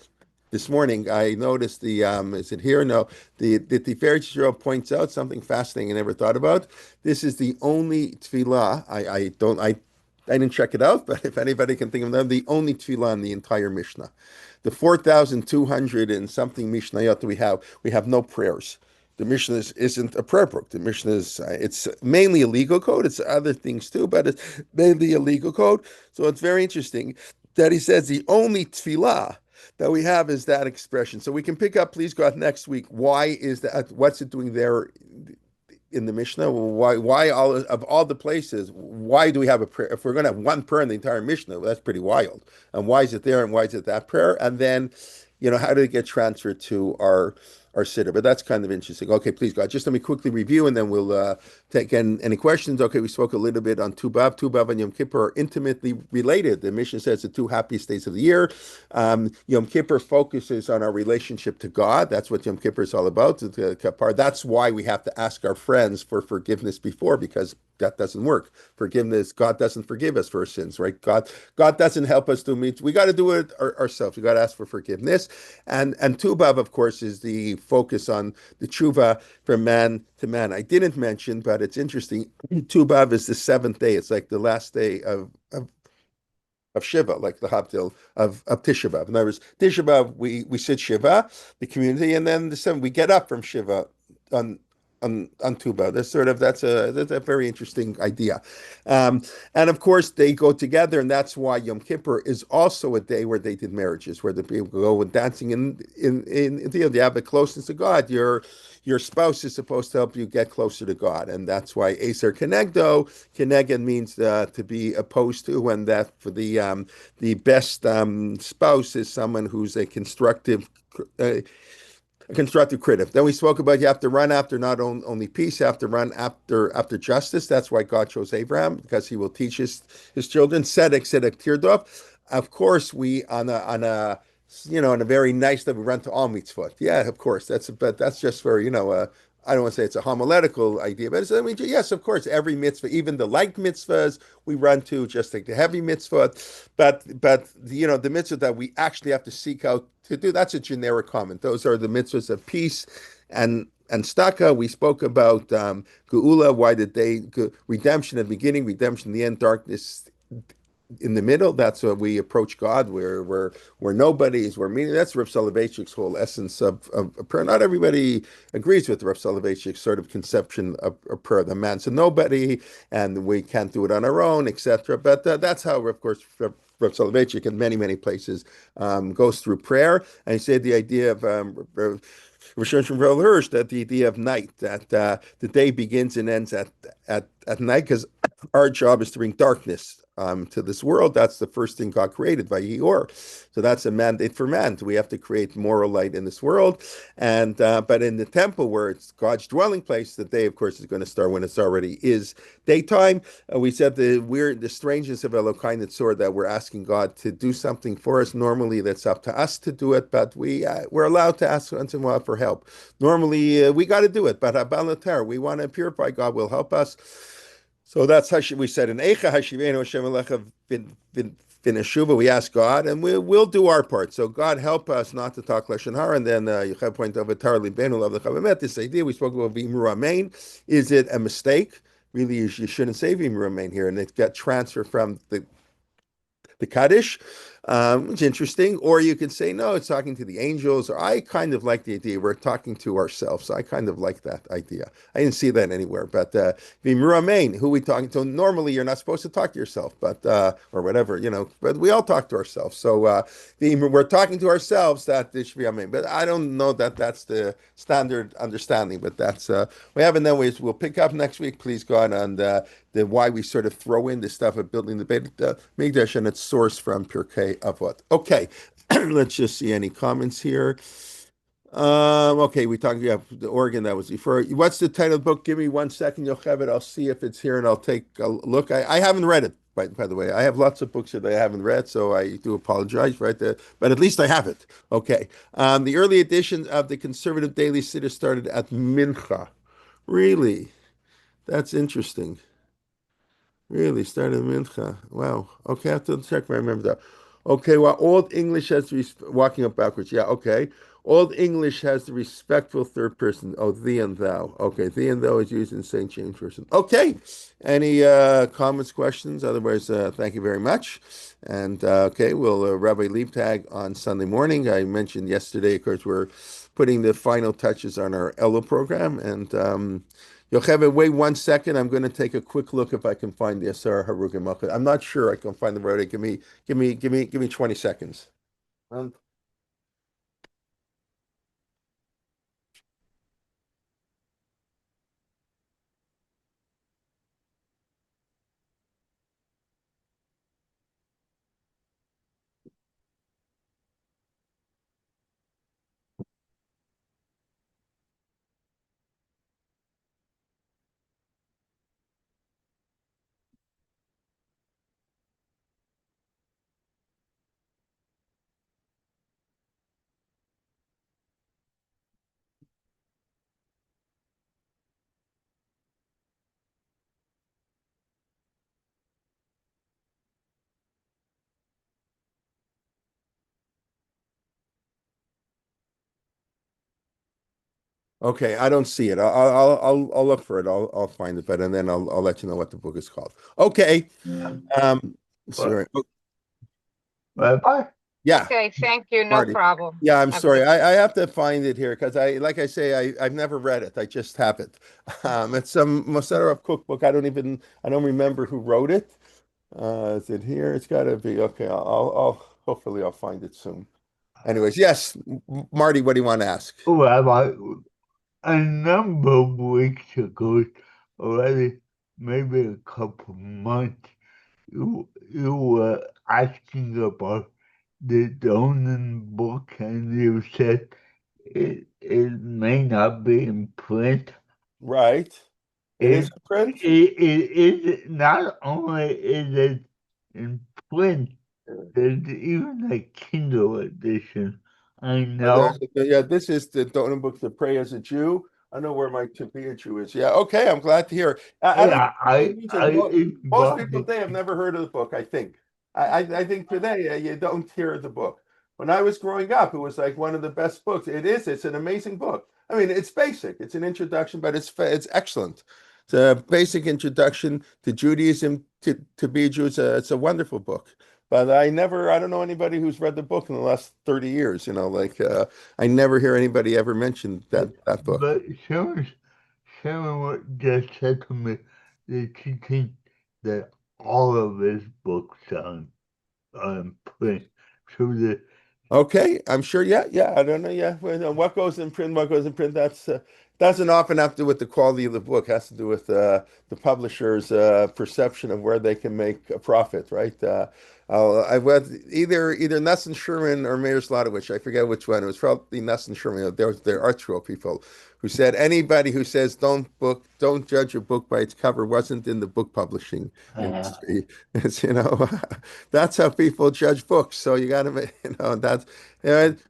this morning, I noticed is it here? No, the Tiferet Yisrael points out something fascinating I never thought about. This is the only tefillah. I didn't check it out, but if anybody can think of them, the only tefillah in the entire Mishnah. The 4,200 and something Mishnayot we have no prayers. The Mishnah isn't a prayer book. The Mishnah it's mainly a legal code. It's other things too, but it's mainly a legal code. So it's very interesting that he says the only tefillah that we have is that expression. So we can pick up, please God, next week. Why is that? What's it doing there in the Mishnah? Why of all the places, why do we have a prayer? If we're going to have one prayer in the entire Mishnah, well, that's pretty wild. And why is it there and why is it that prayer? And then, how did it get transferred to our Siddur? But that's kind of interesting. Okay, please God, just let me quickly review and then we'll take any questions. Okay, we spoke a little bit on Tu B'Av. Tu B'Av and Yom Kippur are intimately related. The Mishnah says the two happiest days of the year. Yom Kippur focuses on our relationship to God. That's what Yom Kippur is all about. That's why we have to ask our friends for forgiveness before, because that doesn't work. Forgiveness, God doesn't forgive us for our sins, right? God doesn't help us do it. We got to do it ourselves. We got to ask for forgiveness. And Tu B'Av, of course, is the focus on the tshuva from man to man. I didn't mention, but it's interesting. Tu B'Av is the seventh day. It's like the last day of Shiva, like the Havdil of Tisha B'Av. In other words, Tisha B'Av, we sit Shiva, the community, and then the seventh we get up from Shiva on Tu B'Av. That's a very interesting idea, and of course they go together, and that's why Yom Kippur is also a day where they did marriages, where the people go and dancing in you have a closeness to God. Your spouse is supposed to help you get closer to God, and that's why Aser Kenegdo. Keneged means to be opposed to, and that for the best spouse is someone who's a constructive critic. Then we spoke about you have to run after not only peace, you have to run after justice. That's why God chose Abraham, because he will teach his children. Tzedek Tirdov. Of course, we on a very nice level, we run to all mitzvot. Yeah, of course. That's just for I don't want to say it's a homiletical idea, but it's, I mean, yes, of course, every mitzvah, even the light mitzvahs we run to, just like the heavy mitzvah, but the mitzvah that we actually have to seek out to do, that's a generic comment. Those are the mitzvahs of peace and staka. We spoke about geula, why did they redemption at the beginning, redemption in the end, darkness in the middle. That's what we approach God. We're nobodies. We're meaning. That's Rav Soloveitchik's whole essence of prayer. Not everybody agrees with Rav Soloveitchik's sort of conception of prayer. The man's a nobody, and we can't do it on our own, etc. But that's how, of course, Rav Soloveitchik in many places goes through prayer. And he said the idea of Rosh from Real Hirsch, that the idea of night, that the day begins and ends at night, because our job is to bring darkness to this world. That's the first thing God created, Vayior. So that's a mandate for man. We have to create moral light in this world. And but in the temple, where it's God's dwelling place, the day, of course, is going to start when it's already is daytime. We said the strangeness of Elokai Nitzor, that we're asking God to do something for us. Normally, that's up to us to do it, but we're allowed to ask once in a while for help. Normally, we got to do it, but we want to purify. God will help us. So that's how we said in Eicha Hashivenu Hashem Alecha V'Neshuva. We ask God, and we'll do our part. So God help us not to talk lashon hara. And then Yochai pointed out Tar Libenu Lav Lechav. This idea we spoke about V'Imru Amen. Is it a mistake? Really, you shouldn't say V'Imru Amen here, and it got transferred from the Kaddish, which is interesting. Or you could say, no, it's talking to the angels. Or I kind of like the idea we're talking to ourselves. I kind of like that idea. I didn't see that anywhere. But V'Imru Amen, who are we talking to? Normally, you're not supposed to talk to yourself, but or whatever, but we all talk to ourselves. So we're talking to ourselves, that this should be Amen. But I don't know that that's the standard understanding, but that's we have. And then we'll pick up next week, please God, on the why we sort of throw in this stuff of building the Beit Mikdash and its source from Pirkei Avot. Okay, let's just see any comments here. Okay, we talked about the organ that was before. What's the title of the book? Give me 1 second, you'll have it. I'll see if it's here and I'll take a look. I haven't read it, by the way. I have lots of books that I haven't read, so I do apologize, right there. But at least I have it. Okay. The early editions of the Conservative Daily Siddur started at Mincha. Really? That's interesting. Really, started Mincha. Wow. Okay, I have to check if I remember that. Okay, well, Old English has walking up backwards. Yeah, okay. Old English has the respectful third person. Oh, thee and thou. Okay, thee and thou is used in St. James Version. Okay. Any comments, questions? Otherwise, thank you very much. And okay, we'll Rabbi Liebtag on Sunday morning. I mentioned yesterday, of course, we're putting the final touches on our Elo program, and Yocheved, wait 1 second. I'm going to take a quick look if I can find the Asar Harugim Malchut. I'm not sure I can find the word. Give me 20 seconds. Okay, I don't see it. I'll look for it. I'll find it, but and then I'll let you know what the book is called. Okay. Sorry. Bye. Yeah. Okay, thank you. No Marty. problem. Yeah, I'm Have a sorry. good- I have to find it here because like I say, I've never read it. I just have it. It's some Moserov cookbook. I don't remember who wrote it. Is it here? It's got to be. Okay, I'll hopefully I'll find it soon. Anyways, yes, Marty, what do you want to ask? Rabbi, a number of weeks ago, already, maybe a couple months, you were asking about the Donan book, and you said it may not be in print. Right. It is in print? Not only is it in print, there's even a Kindle edition. I know. Yeah, this is the Donan book to Pray as a Jew. I know where my Tipiachu is. Yeah, okay, I'm glad to hear. Yeah, Most people today have never heard of the book, I think. I think today you don't hear the book. When I was growing up, it was like one of the best books. It's an amazing book. I mean, it's basic. It's an introduction, but it's excellent. It's a basic introduction to Judaism, to be a Jew. It's a wonderful book. But I don't know anybody who's read the book in the last 30 years, I never hear anybody ever mention that book. But someone just said to me that she thinks that all of his books on print. So the Okay, I'm sure. Yeah. I don't know. Yeah, what goes in print, what goes in print. That's doesn't often have to do with the quality of the book. It has to do with the publisher's perception of where they can make a profit, right? I read either Nesson Sherman or Meir Slotowich. I forget which one. It was probably Nesson Sherman. They're art scroll people who said anybody who says don't judge a book by its cover wasn't in the book publishing industry. It's that's how people judge books. So you got to that's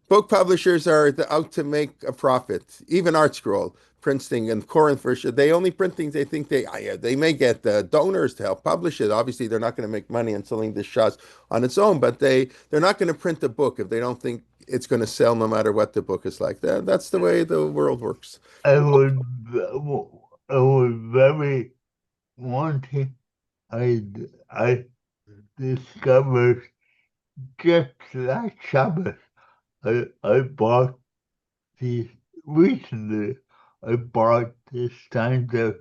book publishers are out to make a profit. Even Art Scroll printing and Corinth version, they only print things they think they may get donors to help publish it. Obviously, they're not going to make money on selling the shots on its own, but they're not going to print a book if they don't think it's going to sell, no matter what the book is like. That's the way the world works. I was very wanting. I discovered just last Sabbath. I bought these recently. I bought this Steinzer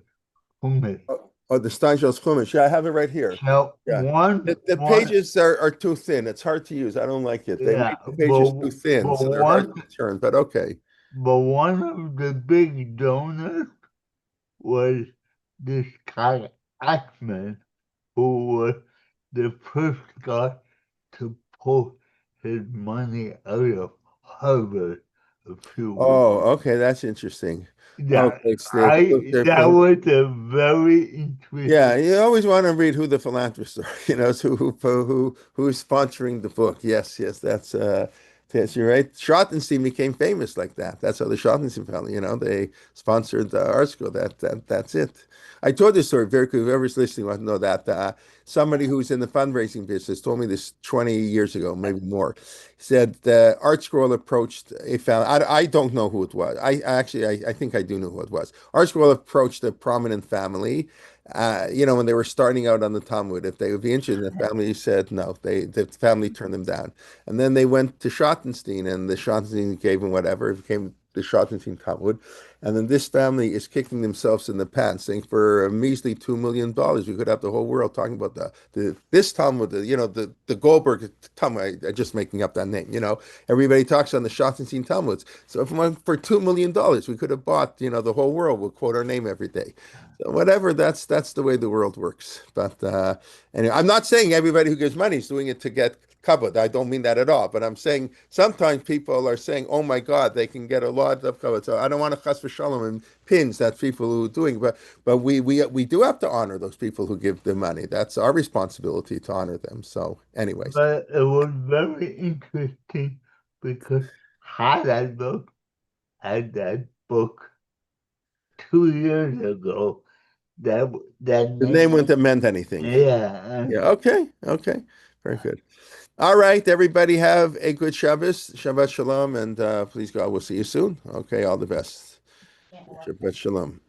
Hummus. Oh, the Steinschel's Chumash. Yeah, I have it right here. Now, Yeah. one The pages are too thin. It's hard to use. I don't like it. They make the pages too thin, so they're hard to turn, but okay. But one of the big donors was this guy, Ackman, who was the first guy to pull his money out of Harvard a few weeks. Oh, okay, that's interesting. Yeah, Okay, that was a very interesting. Yeah, you always want to read who the philanthropists are, who's sponsoring the book. Yes, you're right. Schottenstein became famous like that. That's how the Schottenstein family, they sponsored the art school. That's it. I told this story very quickly. Whoever's listening want to know that somebody who's in the fundraising business told me this 20 years ago, maybe more. He said the Art Scroll approached a family. I don't know who it was. I think I do know who it was. Art Scroll approached a prominent family. When they were starting out on the Talmud, if they would be interested, the family said no. The family turned them down, and then they went to Schottenstein, and the Schottenstein gave them whatever. It became the Schottenstein Talmud, and then this family is kicking themselves in the pants, saying for a measly $2 million, we could have the whole world talking about this Talmud, the Goldberg Talmud. I'm just making up that name. Everybody talks on the Schottenstein Talmuds. So if for $2 million, we could have bought, the whole world will quote our name every day. So whatever, that's the way the world works. But anyway, I'm not saying everybody who gives money is doing it to get covered. I don't mean that at all. But I'm saying sometimes people are saying, "Oh my God, they can get a lot of covered." So I don't want to chas v'shalom and pins that people who are doing. But we do have to honor those people who give the money. That's our responsibility to honor them. So, anyways, but it was very interesting because Heidelberg had that book 2 years ago. That the name wouldn't have meant anything. Yeah. Yeah. Okay. Very good. All right, everybody, have a good Shabbos, Shabbat Shalom, and please God, we'll see you soon. Okay, all the best. Shabbat Shalom.